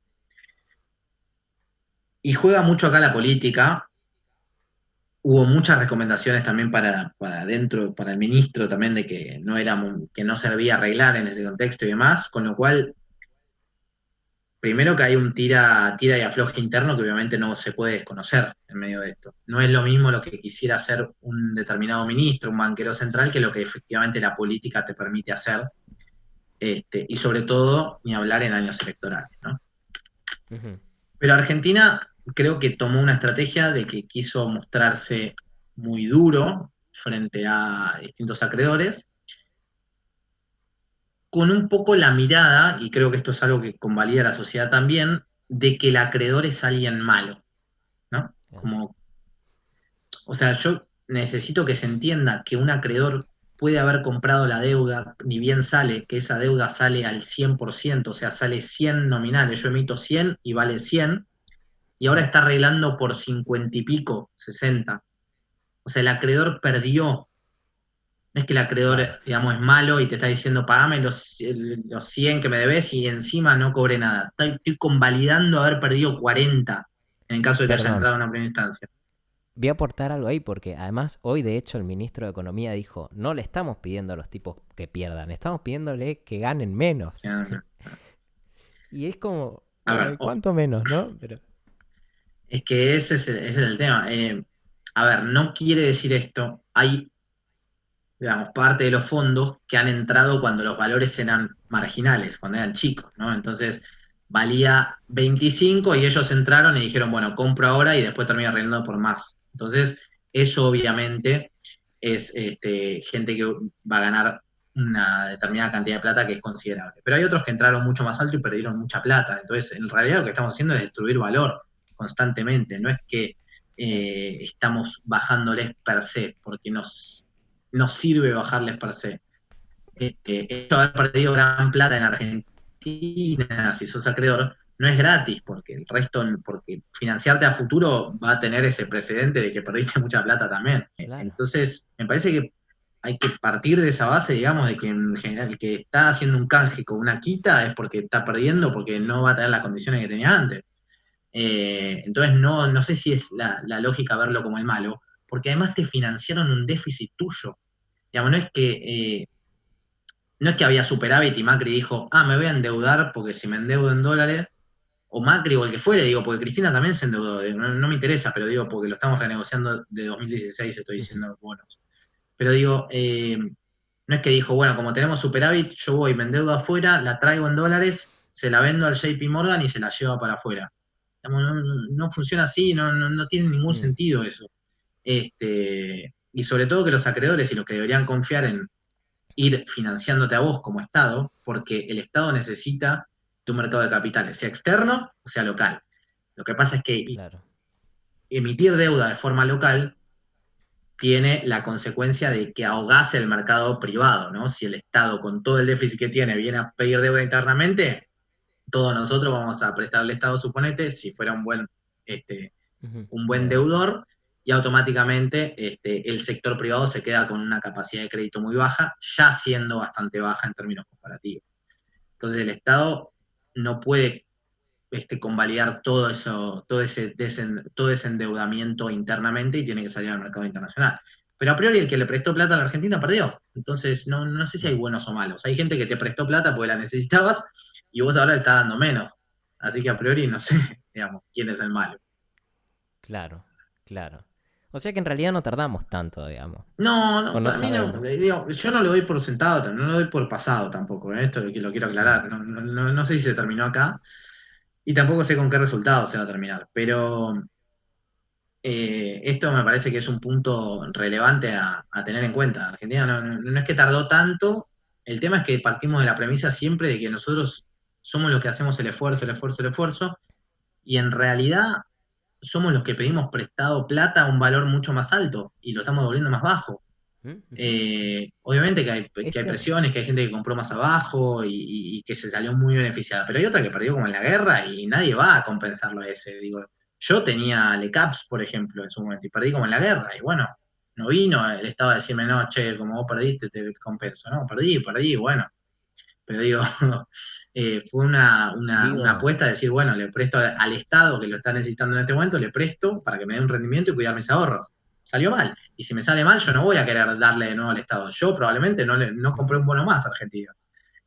Y juega mucho acá la política. Hubo muchas recomendaciones también para dentro, para el ministro también de que que no servía arreglar en ese contexto y demás, con lo cual, primero que hay un tira y afloje interno que obviamente no se puede desconocer en medio de esto. No es lo mismo lo que quisiera hacer un determinado ministro, un banquero central, que lo que efectivamente la política te permite hacer, y sobre todo, ni hablar en años electorales, ¿no? ujú, Pero Argentina creo que tomó una estrategia de que quiso mostrarse muy duro frente a distintos acreedores, con un poco la mirada, y creo que esto es algo que convalida la sociedad también, de que el acreedor es alguien malo, ¿no? Como, o sea, yo necesito que se entienda que un acreedor puede haber comprado la deuda, ni bien sale, que esa deuda sale al 100%, o sea, sale 100 nominales, yo emito 100 y vale 100, y ahora está arreglando por 50 y pico, 60. O sea, el acreedor perdió. No es que el acreedor, Claro, digamos, es malo y te está diciendo, pagame los 100 que me debes y encima no cobré nada. Estoy convalidando haber perdido 40 en el caso de que haya perdón. entrado en una primera instancia. Voy a aportar algo ahí porque además hoy de hecho el ministro de Economía dijo, no le estamos pidiendo a los tipos que pierdan, estamos pidiéndole que ganen menos. Y es como, A bueno, ver, ¿y cuánto menos, no? Pero es que ese es el tema. A ver, no quiere decir esto. Hay, digamos, parte de los fondos que han entrado cuando los valores eran marginales, cuando eran chicos, ¿no? Entonces, valía 25 y ellos entraron y dijeron, bueno, compro ahora y después termino arreglando por más. Entonces, eso obviamente es gente que va a ganar una determinada cantidad de plata que es considerable. Pero hay otros que entraron mucho más alto y perdieron mucha plata. Entonces, en realidad lo que estamos haciendo es destruir valor constantemente. No es que estamos bajándoles per se, porque nos sirve bajarles per se. Esto de haber perdido gran plata en Argentina, si sos acreedor, no es gratis, porque el resto, porque financiarte a futuro va a tener ese precedente de que perdiste mucha plata también. claro, Entonces, me parece que hay que partir de esa base, digamos, de que en general el que está haciendo un canje con una quita es porque está perdiendo, porque no va a tener las condiciones que tenía antes. Entonces, no sé si es la lógica verlo como el malo, porque además te financiaron un déficit tuyo. Digamos, no es que había superávit y Macri dijo, me voy a endeudar porque si me endeudo en dólares, o Macri o el que fuere, digo, porque Cristina también se endeudó, no me interesa, pero digo, porque lo estamos renegociando de 2016, estoy diciendo bonos. Pero digo, no es que dijo, bueno, como tenemos superávit, yo voy, me endeudo afuera, la traigo en dólares, se la vendo al JP Morgan y se la lleva para afuera. No funciona así, no tiene ningún mm, sentido eso. Y sobre todo que los acreedores y los que deberían confiar en ir financiándote a vos como Estado, porque el Estado necesita de un mercado de capitales, sea externo o sea local. Lo que pasa es que claro. emitir deuda de forma local tiene la consecuencia de que ahogase el mercado privado, ¿no? Si el Estado, con todo el déficit que tiene, viene a pedir deuda internamente, todos nosotros vamos a prestarle al Estado, suponete, si fuera este, un buen Negocio. deudor, y automáticamente el sector privado se queda con una capacidad de crédito muy baja, ya siendo bastante baja en términos comparativos. Entonces el Estado no puede convalidar todo eso, todo ese endeudamiento internamente y tiene que salir al mercado internacional. Pero a priori el que le prestó plata a la Argentina perdió. Entonces no sé si hay Mm, buenos o malos. Hay gente que te prestó plata porque la necesitabas y vos ahora le estás dando menos. Así que a priori no sé, digamos, quién es el malo. claro, claro. O sea que en realidad no tardamos tanto, digamos. No, O no para mí no, sabemos. digo, yo no lo doy por sentado, no lo doy por pasado tampoco, esto lo quiero Mm, aclarar, no sé si se terminó acá y tampoco sé con qué resultado se va a terminar, pero esto me parece que es un punto relevante a tener en cuenta. Argentina no es que tardó tanto, el tema es que partimos de la premisa siempre de que nosotros somos los que hacemos el esfuerzo, el esfuerzo, el esfuerzo, y en realidad somos los que pedimos prestado plata a un valor mucho más alto y lo estamos devolviendo más bajo. mm, ujú. Obviamente que hay Este, presiones, que hay gente que compró más abajo y que se salió muy beneficiada, pero hay otra que perdió como en la guerra y nadie va a compensarlo a ese. Digo, yo tenía LECAPS, por ejemplo, en su momento y perdí como en la guerra y bueno, no vino el Estado a decirme, no, che, como vos perdiste, te compenso. No, perdí, bueno. Pero digo, fue una digo, apuesta de decir, bueno, le presto al Estado que lo está necesitando en este momento, le presto para que me dé un rendimiento y cuidar mis ahorros. Salió mal. Y si me sale mal, yo no voy a querer darle de nuevo al Estado. Yo probablemente no compré ujú, un bono más a Argentina.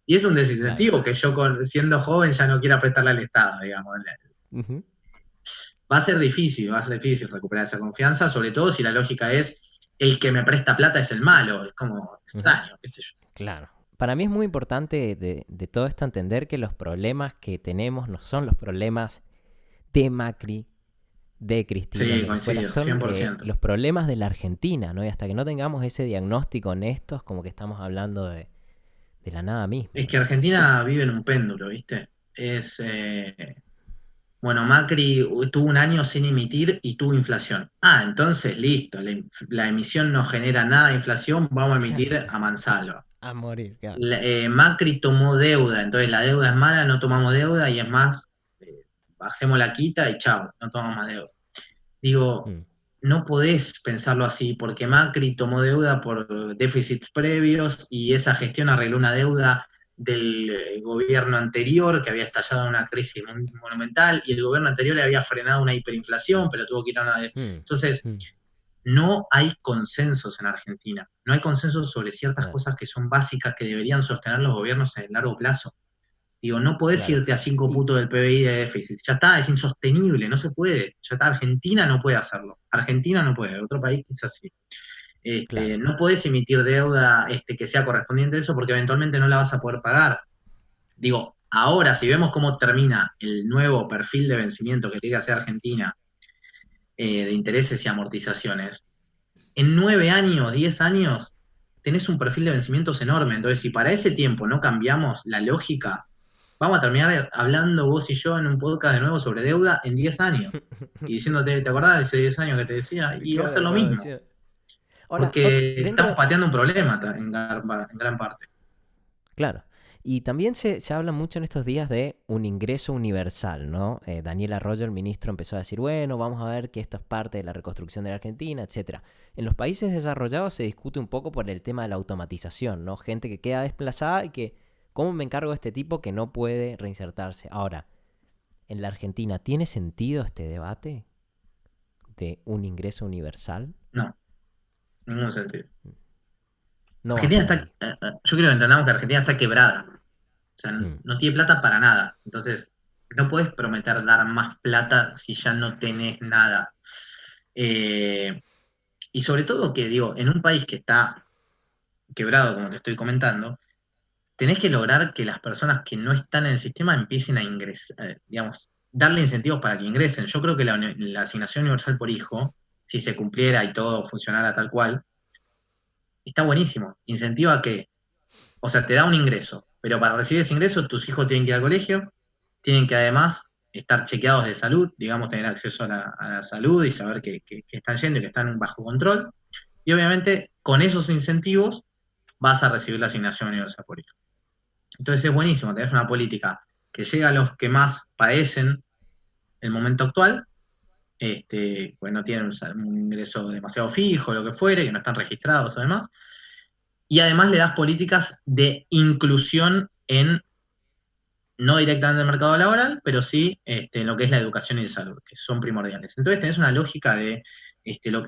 Y es un claro. desincentivo que yo, siendo joven, ya no quiera prestarle al Estado, digamos. Ujú, Va a ser difícil recuperar esa confianza, sobre todo si la lógica es el que me presta plata es el malo. Es como ujú, extraño, qué sé yo. claro. Para mí es muy importante de todo esto entender que los problemas que tenemos no son los problemas de Macri, de Cristina en Sí, Venezuela coincido, son 100%. los problemas de la Argentina, ¿no? Y hasta que no tengamos ese diagnóstico honesto, es como que estamos hablando de la nada misma, Es que ¿no? Argentina vive en un péndulo, ¿viste? Bueno, Macri tuvo un año sin emitir y tuvo inflación. Ah, entonces listo, la emisión no genera nada de inflación, vamos a Claro, emitir a mansalva. a morir, claro. Macri tomó deuda, entonces la deuda es mala, no tomamos deuda y es más, hacemos la quita y chao, no tomamos más deuda. Digo, Mm, no podés pensarlo así, porque Macri tomó deuda por déficits previos y esa gestión arregló una deuda del gobierno anterior que había estallado en una crisis monumental y el gobierno anterior le había frenado una hiperinflación, pero tuvo que ir a una... mm, Entonces, mm, no hay consensos en Argentina, no hay consensos sobre ciertas claro, cosas que son básicas que deberían sostener los gobiernos en el largo plazo. Digo, no podés claro. irte a 5 Y puntos del PBI de déficit. Ya está, es insostenible, no se puede. Ya está, Argentina no puede hacerlo. Argentina no puede, otro país quizás sí. claro, No podés emitir deuda que sea correspondiente a eso porque eventualmente no la vas a poder pagar. Digo, ahora si vemos cómo termina el nuevo perfil de vencimiento que tiene que hacer Argentina de intereses y amortizaciones, en 9 años, 10 años, tenés un perfil de vencimientos enorme. Entonces, si para ese tiempo no cambiamos la lógica, vamos a terminar hablando vos y yo en un podcast de nuevo sobre deuda en 10 años. Y diciéndote, ¿te acordás de ese 10 años que te decía? Y va a ser claro, lo cuando mismo, decía. Ahora, porque estamos dentro, pateando un problema en gran parte. claro. Y también se habla mucho en estos días de un ingreso universal, ¿no? Daniel Arroyo, el ministro, empezó a decir, bueno, vamos a ver que esto es parte de la reconstrucción de la Argentina, etcétera. En los países desarrollados se discute un poco por el tema de la automatización, ¿no? Gente que queda desplazada y que, ¿cómo me encargo de este tipo que no puede reinsertarse? Ahora, en la Argentina, ¿tiene sentido este debate de un ingreso universal? No, ningún sentido. No va Argentina por está, ahí. yo creo que entendamos que Argentina está quebrada. O sea, Mm, no tiene plata para nada. Entonces, no puedes prometer dar más plata si ya no tenés nada. Eh, y sobre todo que, digo, en un país que está quebrado, como te estoy comentando, tenés que lograr que las personas que no están en el sistema empiecen a ingresar, digamos, darle incentivos para que ingresen. Yo creo que la asignación universal por hijo, si se cumpliera y todo funcionara tal cual, está buenísimo. Incentiva que, o sea, te da un ingreso, pero para recibir ese ingreso tus hijos tienen que ir al colegio, tienen que además estar chequeados de salud, digamos, tener acceso a la salud y saber que están yendo y que están bajo control. Y obviamente con esos incentivos vas a recibir la asignación universal por hijo. Entonces es buenísimo, tenés una política que llega a los que más padecen el momento actual, pues no tienen un ingreso demasiado fijo, lo que fuere, que no están registrados o demás, y además le das políticas de inclusión en, no directamente en el mercado laboral, pero sí en lo que es la educación y la salud, que son primordiales. Entonces tenés una lógica de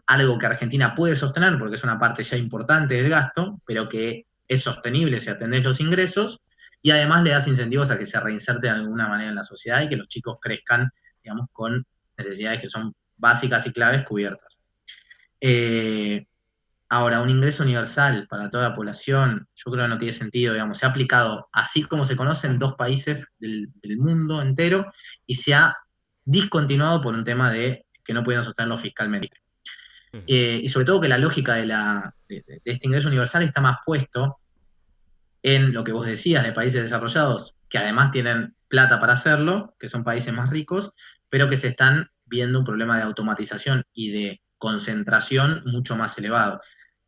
algo que Argentina puede sostener, porque es una parte ya importante del gasto, pero que es sostenible si atendés los ingresos, y además le das incentivos a que se reinserte de alguna manera en la sociedad y que los chicos crezcan, digamos, con necesidades que son básicas y claves cubiertas. Eh, Ahora, un ingreso universal para toda la población, yo creo que no tiene sentido, digamos, se ha aplicado así como se conoce en 2 países del mundo entero y se ha discontinuado por un tema de que no pudieron sostenerlo fiscalmente. ujú, Y sobre todo que la lógica de este ingreso universal está más puesto en lo que vos decías de países desarrollados, que además tienen plata para hacerlo, que son países más ricos, pero que se están viendo un problema de automatización y de concentración mucho más elevado.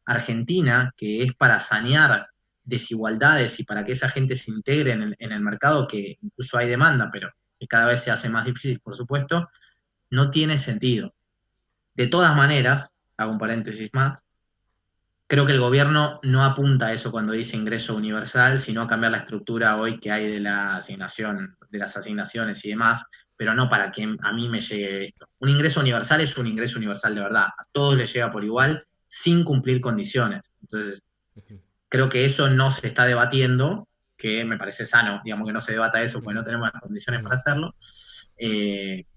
Argentina, que es para sanear desigualdades y para que esa gente se integre en el mercado, que incluso hay demanda, pero que cada vez se hace más difícil, por supuesto, no tiene sentido. De todas maneras, hago un paréntesis más, creo que el gobierno no apunta a eso cuando dice ingreso universal, sino a cambiar la estructura hoy que hay de la asignación, de las asignaciones y demás, pero no para que a mí me llegue esto. Un ingreso universal es un ingreso universal de verdad, a todos les llega por igual, sin cumplir condiciones. Entonces, ujú, creo que eso no se está debatiendo, que me parece sano, digamos que no se debata eso porque ujú, no tenemos las condiciones ujú. para hacerlo,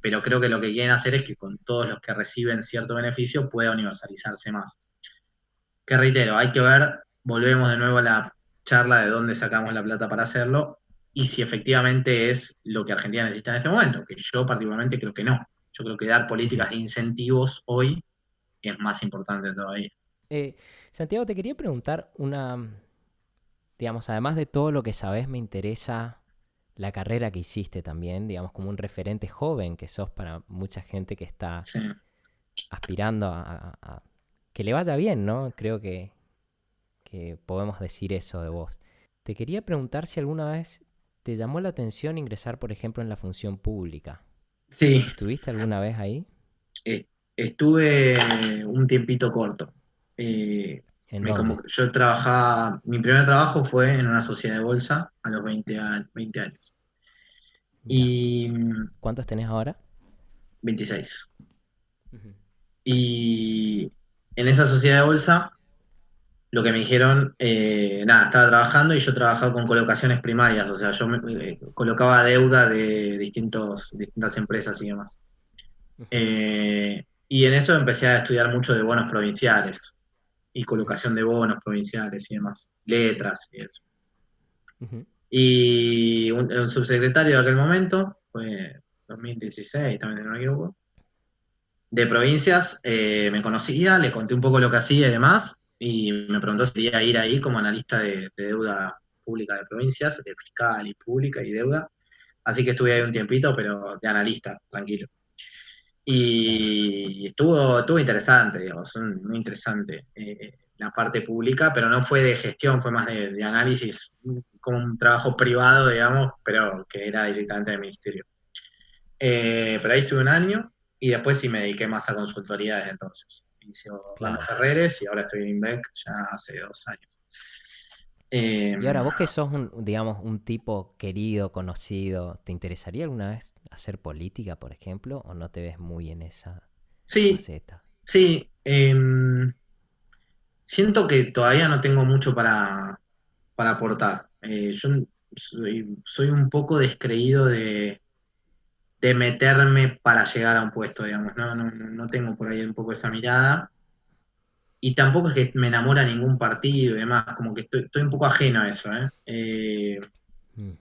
pero creo que lo que quieren hacer es que con todos los que reciben cierto beneficio pueda universalizarse más. Que reitero, hay que ver, volvemos de nuevo a la charla de dónde sacamos la plata para hacerlo y si efectivamente es lo que Argentina necesita en este momento, que yo particularmente creo que no. Yo creo que dar políticas de incentivos hoy es más importante todavía. Santiago, te quería preguntar digamos, además de todo lo que sabes, me interesa la carrera que hiciste también, digamos, como un referente joven que sos para mucha gente que está Sí. aspirando a que le vaya bien, ¿no? Creo que podemos decir eso de vos. Te quería preguntar si alguna vez te llamó la atención ingresar, por ejemplo, en la función pública. Sí, ¿Estuviste alguna vez ahí? estuve un tiempito corto. ¿En dónde? Yo trabajaba, mi primer trabajo fue en una sociedad de bolsa a los 20 años. Mira, Y ¿cuántos tenés ahora? 26. Ujú. Y en esa sociedad de bolsa, lo que me dijeron, nada, estaba trabajando y yo trabajaba con colocaciones primarias, o sea, colocaba deuda de distintas empresas y demás. Ujú, Y en eso empecé a estudiar mucho de bonos provinciales y colocación de bonos provinciales y demás, letras y eso. ujú. Y un subsecretario de aquel momento, fue 2016, también si no me equivoco, de provincias, me conocía, le conté un poco lo que hacía y demás, y me preguntó si quería ir ahí como analista de deuda pública de provincias, de fiscal y pública y deuda. Así que estuve ahí un tiempito, pero de analista, tranquilo. Claro. Y estuvo interesante, digamos, muy interesante la parte pública, pero no fue de gestión, fue más de análisis, como un trabajo privado, digamos, pero que era directamente del ministerio. Pero ahí estuve un año y después sí me dediqué más a consultoría desde entonces. Hice Ramos Claro. Ferreres y ahora estoy en INVEC ya hace 2 años. Eh, Y ahora, vos que sos digamos, un tipo querido, conocido, ¿te interesaría alguna vez hacer política, por ejemplo? ¿O no te ves muy en esa sí, faceta? sí. Siento que todavía no tengo mucho para aportar. Yo soy un poco descreído de meterme para llegar a un puesto, digamos. No tengo por ahí un poco esa mirada. Y tampoco es que me enamora ningún partido y demás, como que estoy un poco ajeno a eso, ¿eh? Mm,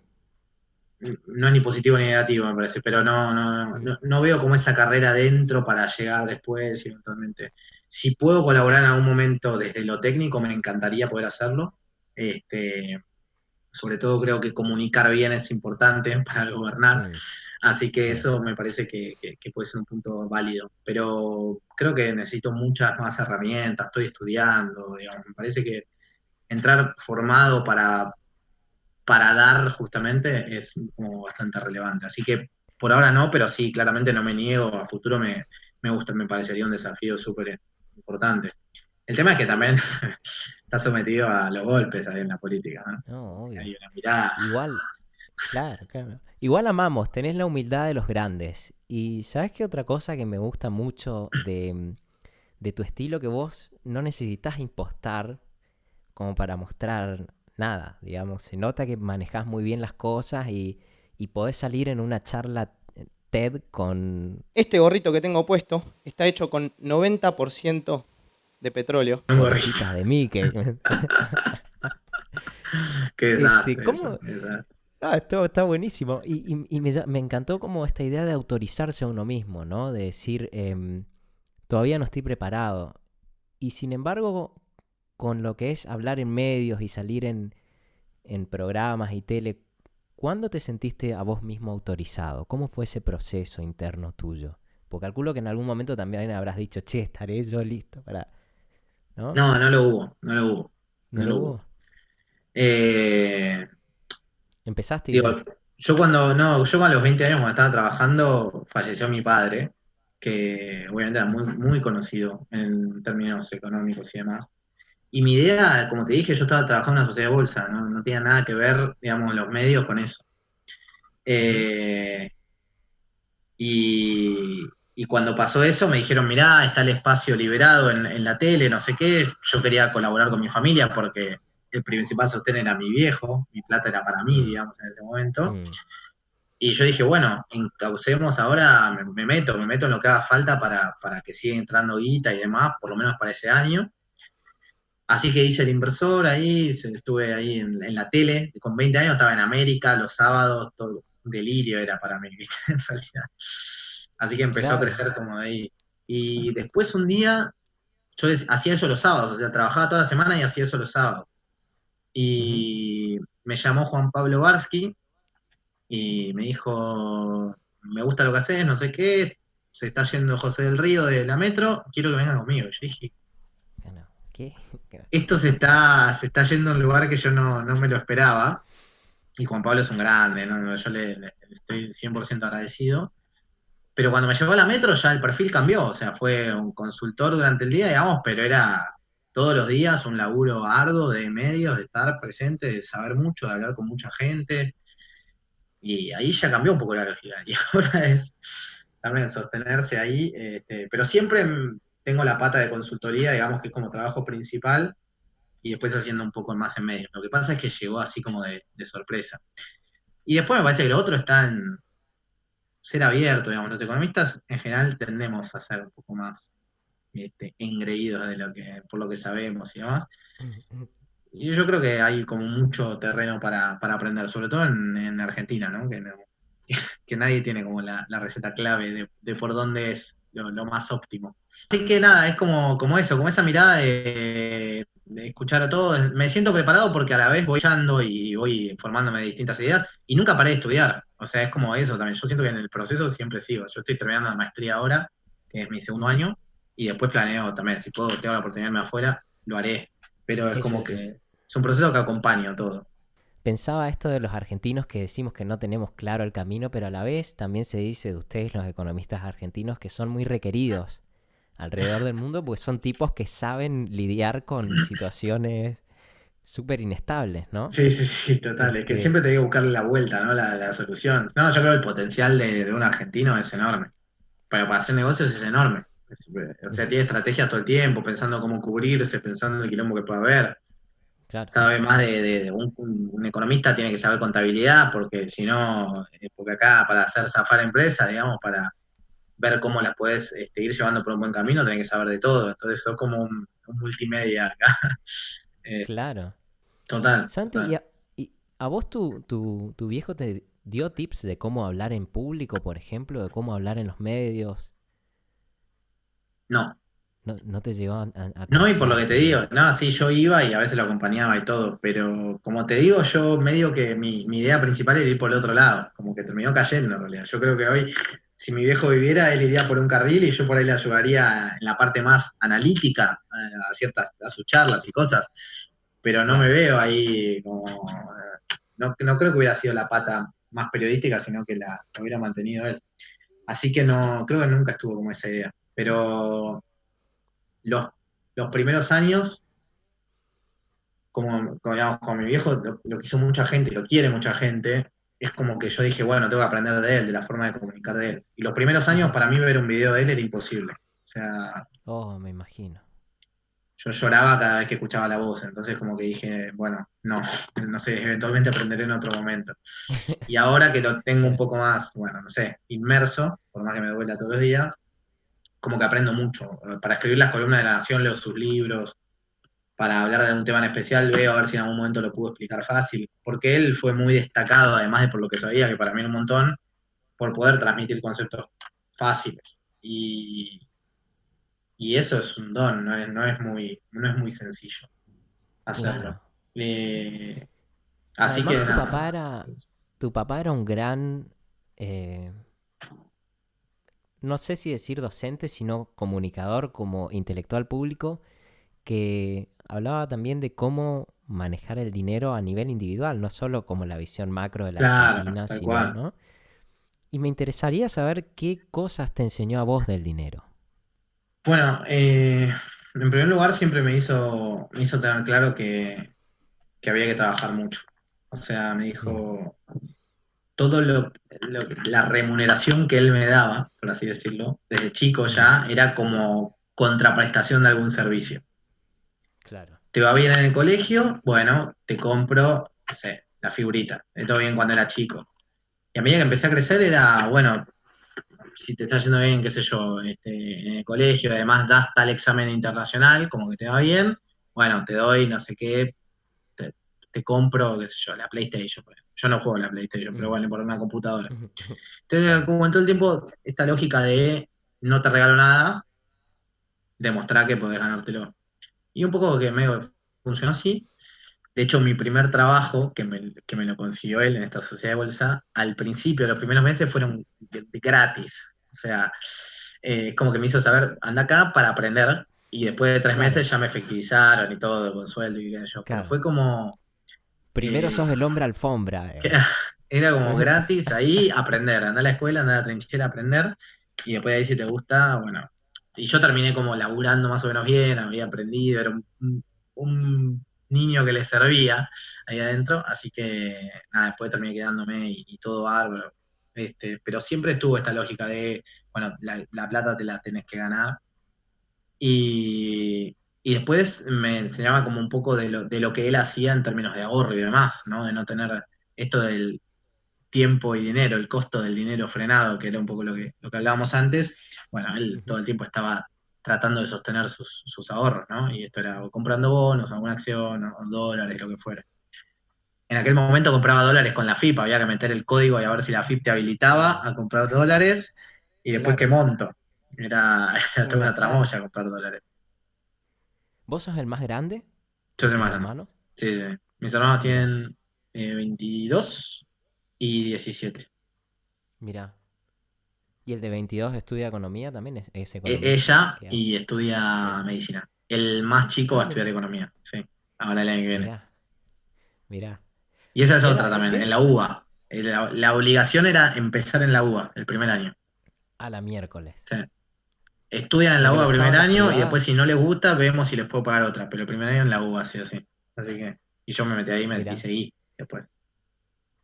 No es ni positivo ni negativo, me parece, pero mm, no veo como esa carrera dentro para llegar después y eventualmente. Si puedo colaborar en algún momento desde lo técnico, me encantaría poder hacerlo. Este, Sobre todo creo que comunicar bien es importante para gobernar, mm. así que Sí, eso me parece que puede ser un punto válido. Pero creo que necesito muchas más herramientas, estoy estudiando, digamos, me parece que entrar formado para dar justamente es como bastante relevante. Así que por ahora no, pero sí, claramente no me niego, a futuro me gusta, me parecería un desafío súper importante. El tema es que también está sometido a los golpes ahí en la política, ¿no? no, obvio. Hay una mirada. Igual, claro, claro. Igual amamos, tenés la humildad de los grandes. Y ¿sabes qué otra cosa que me gusta mucho de tu estilo? Que vos no necesitas impostar como para mostrar nada, digamos. Se nota que manejás muy bien las cosas y podés salir en una charla TED con Este gorrito que tengo puesto está hecho con 90% de petróleo. Un gorrito. orejitas de Mickey. Qué desastre eso, ¿Cómo? qué desastre. Ah, está buenísimo. Y me encantó como esta idea de autorizarse a uno mismo, ¿no? De decir, todavía no estoy preparado. Y sin embargo, con lo que es hablar en medios y salir en programas y tele, ¿cuándo te sentiste a vos mismo autorizado? ¿Cómo fue ese proceso interno tuyo? Porque calculo que en algún momento también habrás dicho, che, estaré yo listo para... ¿No? No lo hubo, no lo hubo, ¿No no lo lo hubo. hubo? Eh, Empezaste y Digo, ya. yo a los 20 años cuando estaba trabajando, falleció mi padre, que obviamente era muy conocido en términos económicos y demás. Y mi idea, como te dije, yo estaba trabajando en una sociedad de bolsa, no tenía nada que ver, digamos, los medios con eso. Ujú. Eh, y cuando pasó eso me dijeron, mirá, está el espacio liberado en la tele, no sé qué. Yo quería colaborar con mi familia porque el principal sostén era mi viejo, mi plata era para mí, Mm, digamos, en ese momento. mm. Y yo dije, bueno, encaucemos ahora, me meto en lo que haga falta para que siga entrando guita y demás, por lo menos para ese año. Así que hice el inversor ahí, estuve ahí en la tele, con 20 años estaba en América, los sábados, todo un delirio era para mí, ¿viste? En realidad. Así que empezó a Claro. crecer como de ahí. Y después un día, hacía eso los sábados, o sea, trabajaba toda la semana y hacía eso los sábados. Ujú. Y me llamó Juan Pablo Barsky y me dijo, me gusta lo que haces, no sé qué, se está yendo José del Río de la Metro, quiero que venga conmigo. Yo dije, Claro. ¿Qué? esto se está yendo a un lugar que yo no me lo esperaba. Y Juan Pablo es un grande, ¿no? Yo le estoy 100% agradecido. Pero cuando me llevó a la Metro ya el perfil cambió, o sea, fue un consultor durante el día, digamos, pero era todos los días un laburo arduo de medios, de estar presente, de saber mucho, de hablar con mucha gente. Y ahí ya cambió un poco la lógica. Y ahora es también sostenerse ahí, pero siempre tengo la pata de consultoría, digamos que es como trabajo principal, y después haciendo un poco más en medios. Lo que pasa es que llegó así como de sorpresa. Y después me parece que lo otro está en ser abierto, digamos. Los economistas en general tendemos a ser un poco más engreídos por lo que sabemos y demás. Y yo creo que hay como mucho terreno para aprender, sobre todo en Argentina, ¿no? Que nadie tiene como la receta clave de por dónde es lo más óptimo. Así que nada, es como eso, como esa mirada de escuchar a todos. Me siento preparado porque a la vez voy echando y voy formándome de distintas ideas y nunca paré de estudiar. O sea, es como eso también. Yo siento que en el proceso siempre sigo. Yo estoy terminando la maestría ahora, que es mi segundo Ujú. año, y después planeo también, si puedo, tengo la oportunidad de irme afuera, lo haré. Pero es Eso como que es. es un proceso que acompaña todo. Pensaba esto de los argentinos que decimos que no tenemos claro el camino, pero a la vez también se dice de ustedes, los economistas argentinos, que son muy requeridos alrededor del mundo, pues son tipos que saben lidiar con situaciones súper inestables, ¿no? Sí, sí, sí, total. Es que Este, siempre te digo buscarle la vuelta, ¿no? La solución. No, yo creo que el potencial de un argentino es enorme. Pero para hacer negocios es enorme. O sea, ujú, tiene estrategias todo el tiempo, pensando cómo cubrirse, pensando en el quilombo que puede haber. claro, Sabe más de un economista tiene que saber contabilidad, porque si no, porque acá para hacer zafar empresas, digamos, para ver cómo las puedes ir llevando por un buen camino, tenés que saber de todo. Entonces, sos como un multimedia acá. Eh, claro. total, Santi, total. y a vos tu viejo te dio tips de cómo hablar en público, por ejemplo, de cómo hablar en los medios? No. ¿No, no te llegó a No, y por lo que te coacharte? digo, no, sí, yo iba y a veces lo acompañaba y todo, pero como te digo, yo medio que mi idea principal era ir por el otro lado, como que terminó cayendo en realidad. Yo creo que hoy, si mi viejo viviera, él iría por un carril y yo por ahí le ayudaría en la parte más analítica, a sus charlas y cosas, pero no me Claro. veo ahí como, no creo que hubiera sido la pata más periodística, sino que la hubiera mantenido él. Así que no, creo que nunca estuvo como esa idea, pero los, los primeros años digamos, como mi viejo lo quiso mucha gente y lo quiere mucha gente, es como que yo dije, bueno, tengo que aprender de él, de la forma de comunicar de él. Y los primeros años Ujú. para mí ver un video de él era imposible. O sea, Oh, me imagino. yo lloraba cada vez que escuchaba la voz, entonces como que dije, bueno, no, no sé, eventualmente aprenderé en otro momento. Y ahora que lo tengo un Claro. poco más, bueno, no sé, inmerso, por más que me duela todos los días, como que aprendo mucho. Para escribir las columnas de La Nación leo sus libros, para hablar de un tema en especial, veo a ver si en algún momento lo pudo explicar fácil, porque él fue muy destacado, además de por lo que sabía, que para mí era un montón, por poder transmitir conceptos fáciles. Y eso es un don, no es muy sencillo hacerlo. Claro. Eh, así que Además, nada, tu papá era un gran, eh, no sé si decir docente, sino comunicador como intelectual público, que hablaba también de cómo manejar el dinero a nivel individual, no solo como la visión macro de la claro, Argentina, tal sino, cual. ¿no? Y me interesaría saber qué cosas te enseñó a vos del dinero. Bueno, en primer lugar siempre me hizo tener claro que había que trabajar mucho. O sea, me Mm, dijo, todo la remuneración que él me daba, por así decirlo, desde chico ujú, ya, era como contraprestación de algún servicio. claro. ¿Te va bien en el colegio? Bueno, te compro, no sé, la figurita. De todo bien cuando era chico. Y a medida que empecé a crecer era, bueno, si te está yendo bien, qué sé yo, en el colegio, además das tal examen internacional, como que te va bien, bueno, te doy no sé qué, te, te compro, qué sé yo, la PlayStation. Yo no juego a la PlayStation, pero Mm. bueno, por una computadora. Entonces, como en todo el tiempo, esta lógica de no te regalo nada, demostrar que podés ganártelo. Y un poco que me funcionó así. De hecho, mi primer trabajo, que me lo consiguió él en esta sociedad de bolsa, al principio, los primeros meses fueron de gratis. O sea, como que me hizo saber, anda acá para aprender. Y después de 3 meses Claro, ya me efectivizaron y todo, con sueldo y qué sé yo. Pero claro. fue como, Primero eh, sos el hombre alfombra. que era como gratis ahí, aprender, andar a la escuela, andar a la trinchera, aprender. Y después de ahí, si te gusta, bueno. Y yo terminé como laburando más o menos bien, había aprendido, era un niño que le servía ahí adentro, así que nada, después terminé quedándome y todo bárbaro. Pero siempre estuvo esta lógica de, bueno, la plata te la tenés que ganar. Y después me enseñaba como un poco de lo que él hacía en términos de ahorro y demás, ¿no? De no tener esto del tiempo y dinero, el costo del dinero frenado, que era un poco lo que hablábamos antes. Bueno, él Ujú. todo el tiempo estaba tratando de sostener sus ahorros, ¿no? Y esto era o comprando bonos, alguna acción, o dólares, lo que fuera. En aquel momento compraba dólares con la FIP, había que meter el código y a ver si la FIP te habilitaba a comprar dólares, y después qué Claro, monto. Era toda una una hazaña. tramoya comprar dólares. ¿Vos sos el más grande Yo de soy tus más grande. hermanos? Sí, sí. Mis hermanos Mirá, tienen 22 y 17. mirá. ¿Y el de 22 estudia economía también? ¿Es economista? Ella ¿Qué hace? y estudia Ella. medicina. El más chico va Ah, a estudiar mirá, economía, sí, ahora el año que viene. mirá, mirá. Y esa es Y otra ahora, también, en ¿ves? la UBA. La obligación era empezar en la UBA el primer año. A la miércoles. Sí. Estudian en ¿Y la le UBA el primer gustaban las año y después privadas? si no les gusta vemos si les puedo pagar otra, pero el primer año en la UBA, sí o sí. Así que, y yo me metí ahí y Mirá. seguí después.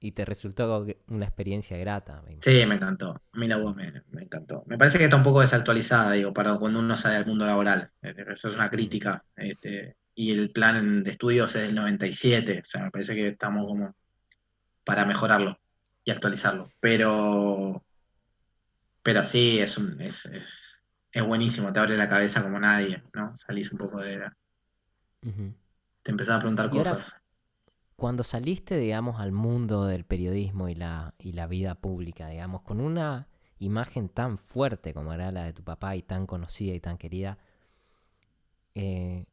Y te resultó una experiencia grata, me Sí, imagino. me encantó. A mí la UBA me encantó. Me parece que está un poco desactualizada, digo, para cuando uno sale al mundo laboral. Eso es una Mm, crítica. Y el plan de estudios es del 97. O sea, me parece que estamos como para mejorarlo y actualizarlo. Pero sí, es buenísimo, te abre la cabeza como nadie, ¿no? Salís un poco ujú. te empezás a preguntar Y ahora, cosas. cuando saliste, digamos, al mundo del periodismo y la vida pública, digamos, con una imagen tan fuerte como era la de tu papá y tan conocida y tan querida, eh,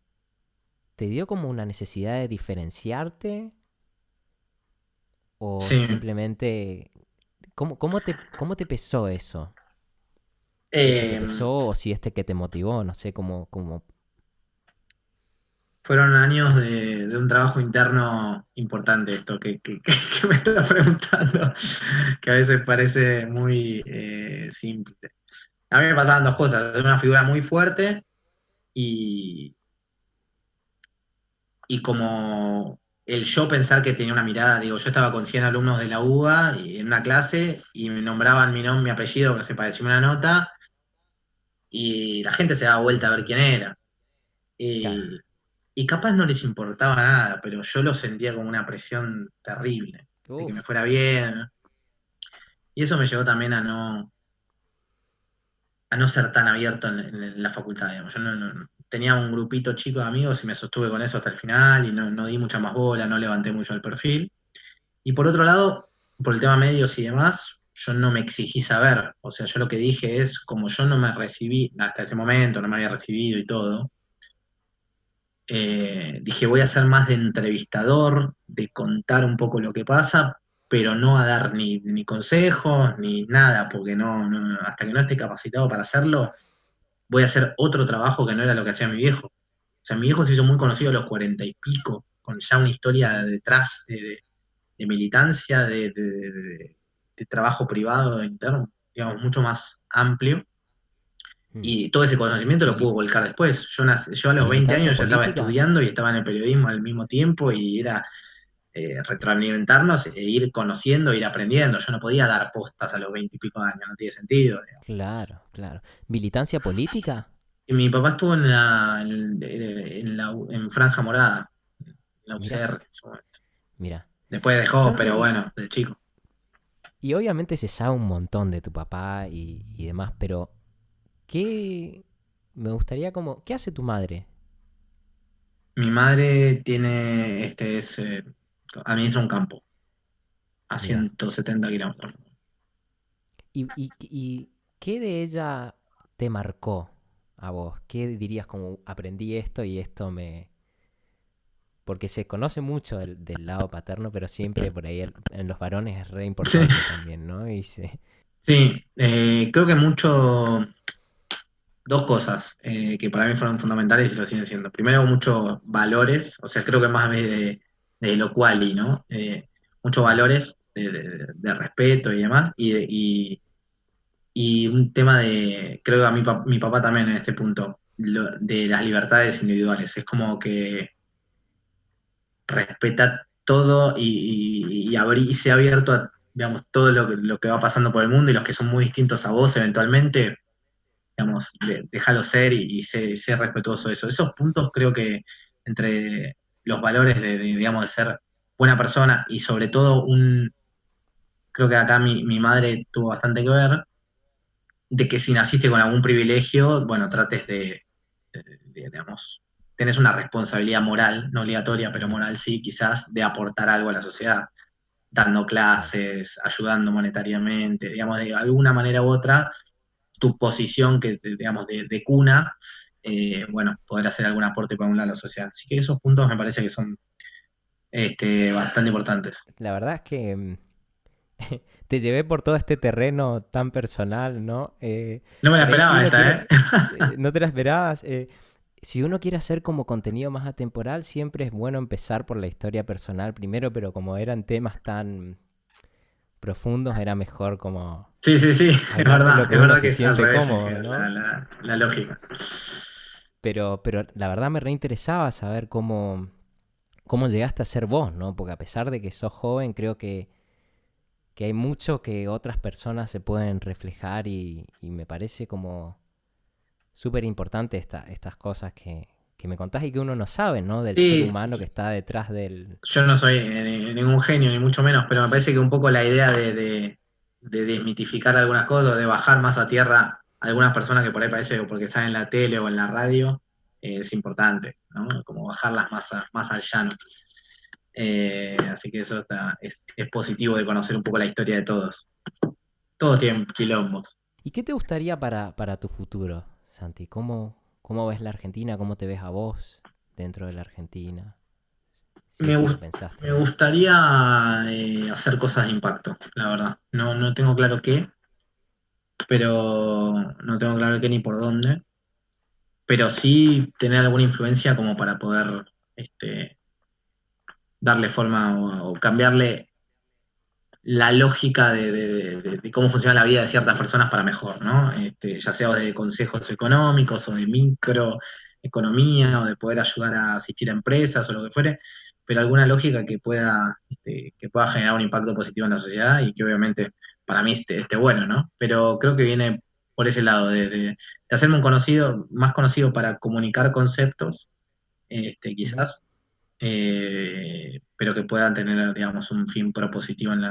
¿te dio como una necesidad de diferenciarte o Sí. simplemente... cómo te pesó eso? Si es que te Eh, pesó o si este que te motivó, no sé cómo... Fueron años de un trabajo interno importante esto que me estás preguntando, que a veces parece muy simple. A mí me pasaban dos cosas, era una figura muy fuerte y, y como el yo pensar que tenía una mirada, digo, yo estaba con 100 alumnos de la UBA y en una clase y me nombraban mi nombre, mi apellido, que se parecía una nota, y la gente se daba vuelta a ver quién era. Claro. Y, y capaz no les importaba nada, pero yo lo sentía como una presión terrible, de que me Uf. fuera bien. Y eso me llevó también a no ser tan abierto en la facultad, digamos. Yo tenía un grupito chico de amigos y me sostuve con eso hasta el final y no di mucha más bola, no levanté mucho el perfil. Y por otro lado, por el tema medios y demás, yo no me exigí saber. O sea, yo lo que dije es, como yo no me recibí, hasta ese momento no me había recibido y todo, dije, voy a ser más de entrevistador, de contar un poco lo que pasa, pero no a dar ni consejos ni nada, porque hasta que no esté capacitado para hacerlo, voy a hacer otro trabajo que no era lo que hacía mi viejo. O sea, mi viejo se hizo muy conocido a los 40 y pico, con ya una historia detrás de militancia, de trabajo privado interno, digamos, mucho más amplio. Mm. Y todo ese conocimiento lo puedo Mili- volcar después. Yo a los 20 ¿Militancia años ya estaba política? estudiando y estaba en el periodismo al mismo tiempo y era retroalimentarnos e ir conociendo, ir aprendiendo. Yo no podía dar postas a los 20 y pico de años, no tiene sentido. Digamos. Claro, claro. ¿Militancia política? Y mi papá estuvo en Franja Morada, en la Mira, UCR en su momento. mira. Después dejó, pero Santi, bueno, de chico. y obviamente se sabe un montón de tu papá y demás, pero ¿qué me gustaría como... ¿Qué hace tu madre? Mi madre administra un campo. a Mira. 170 kilómetros. ¿Y qué de ella te marcó a vos? ¿Qué dirías como aprendí esto y esto me... Porque se conoce mucho del lado paterno, pero siempre por ahí en los varones es re Sí, importante también, ¿no? Y sí, creo que mucho, dos cosas que para mí fueron fundamentales y lo siguen siendo. Primero, muchos valores, o sea, creo que más de lo quali, ¿no? Muchos valores de respeto y demás, y un tema de, creo que a mi papá también en este punto, de las libertades individuales. Es como que respeta todo y se ha abierto a, digamos, todo lo que va pasando por el mundo y los que son muy distintos a vos eventualmente, digamos, déjalo ser y ser respetuoso de eso. Esos puntos creo que entre los valores digamos, de ser buena persona y sobre todo creo que acá mi madre tuvo bastante que ver, de que si naciste con algún privilegio, bueno, trates digamos, tenés una responsabilidad moral, no obligatoria, pero moral sí, quizás, de aportar algo a la sociedad, dando claro. clases, ayudando monetariamente, digamos, de alguna manera u otra, tu posición digamos, de cuna, bueno, poder hacer algún aporte para un lado a la sociedad. Así que esos puntos me parece que son bastante importantes. La verdad es que te llevé por todo este terreno tan personal, ¿no? No me la Por ahí si esperaba uno esta, quiere, ¿eh? no te la esperabas. Si uno quiere hacer como contenido más atemporal, siempre es bueno empezar por la historia personal primero, pero como eran temas tan profundos, era mejor como Sí, sí, sí, hablar de lo que es uno verdad se que es al siente revés cómodo, ¿no? la lógica. Pero la verdad me reinteresaba saber cómo llegaste a ser vos, ¿no? Porque a pesar de que sos joven, creo que hay mucho que otras personas se pueden reflejar y me parece como súper importante estas cosas que me contás y que uno no sabe, ¿no? Del ser Sí, humano que está detrás del... yo no soy ningún genio, ni mucho menos, pero me parece que un poco la idea de desmitificar algunas cosas, de bajar más a tierra a algunas personas que por ahí parece o porque saben en la tele o en la radio, es importante, ¿no? Como bajarlas más al llano. Así que eso es positivo de conocer un poco la historia de todos. Todos tienen quilombos. ¿Y qué te gustaría para tu futuro, Santi? ¿Cómo ves la Argentina? ¿Cómo te ves a vos dentro de la Argentina? Si Me, es que lo gus- pensaste, Me ¿no? gustaría hacer cosas de impacto, la verdad. No tengo claro qué, pero no tengo claro qué ni por dónde. Pero sí tener alguna influencia como para poder este, darle forma o cambiarle la lógica de cómo funciona la vida de ciertas personas para mejor, ¿no? Ya sea de consejos económicos o de microeconomía o de poder ayudar a asistir a empresas o lo que fuere, pero alguna lógica que pueda generar un impacto positivo en la sociedad y que obviamente para mí esté bueno, ¿no? Pero creo que viene por ese lado, de hacerme más conocido para comunicar conceptos, Ujú. quizás, pero que puedan tener, digamos, un fin propositivo en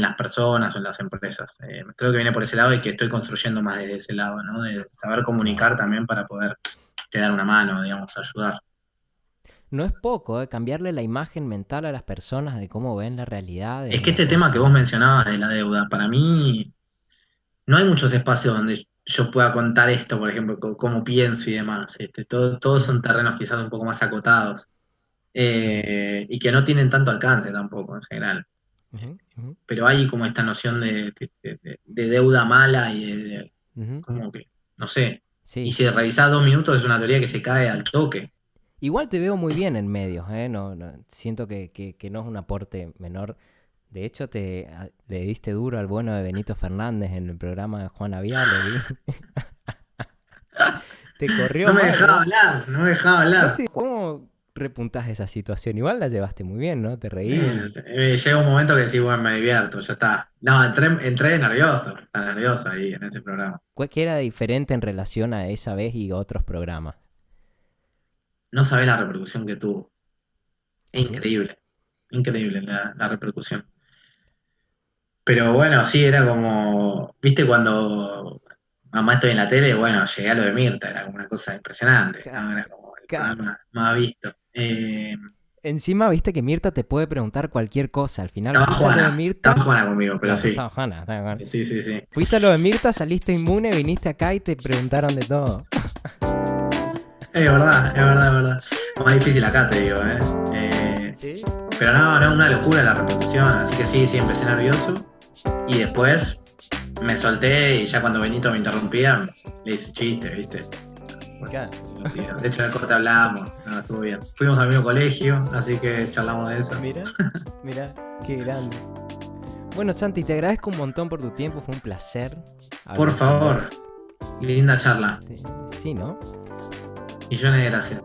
las personas o en las empresas. Creo que viene por ese lado y que estoy construyendo más desde ese lado, ¿no? De saber Claro. comunicar también para poder te dar una mano, digamos, ayudar. No es poco, ¿eh? Cambiarle la imagen mental a las personas de cómo ven la realidad es Es que una este tema que vos cosa... mencionabas de la deuda, para mí no hay muchos espacios donde yo pueda contar esto, por ejemplo, cómo pienso y demás. Todos Ujú, son terrenos quizás un poco más acotados ujú, y que no tienen tanto alcance tampoco en general. ujú, ujú, Pero hay como esta noción de deuda mala ujú. como que, no sé. Y Sí. si revisás 2 minutos es una teoría que se cae al toque. Igual te veo muy bien en medios, ¿eh? Siento que no es un aporte menor. De hecho, le diste duro al bueno de Benito Fernández en el programa de Juana Viale, vi. Te corrió No me mal, dejaba ¿eh? hablar, no me dejaba hablar. ¿Cómo repuntás esa situación? Igual la llevaste muy bien, ¿no? Te reí. Llega un momento que sí, bueno, me divierto, ya está. No, entré nervioso, está nervioso ahí en este programa. ¿Qué era diferente en relación a esa vez y otros programas? No sabés la repercusión que tuvo. Es ¿Así? increíble, increíble la repercusión. Pero bueno, sí, era como, viste, cuando mamá estoy en la tele, bueno, llegué a lo de Mirta, era como una cosa impresionante, ¿no? Era como el Claro. programa más visto. Encima, viste que Mirta te puede preguntar cualquier cosa. Al final, Estaba fuiste a lo de Juana, Mirta. estaba Juana conmigo, pero Claro, sí. estaba Juana. Sí, sí, sí. Fuiste a lo de Mirta, saliste inmune, viniste acá y te preguntaron de todo. Es verdad, es verdad, es verdad. Más difícil acá, te digo, ¿Sí? Pero no, una locura la repercusión. Así que sí, empecé nervioso. Y después me solté y ya cuando Benito me interrumpía, le hice un chiste, ¿viste? Claro. De hecho, en el corte hablábamos, estuvo bien. Fuimos al mismo colegio, así que charlamos de eso. Mira, qué grande. Bueno, Santi, te agradezco un montón por tu tiempo, fue un placer. Por favor, linda charla. Sí, ¿no? Millones de gracias.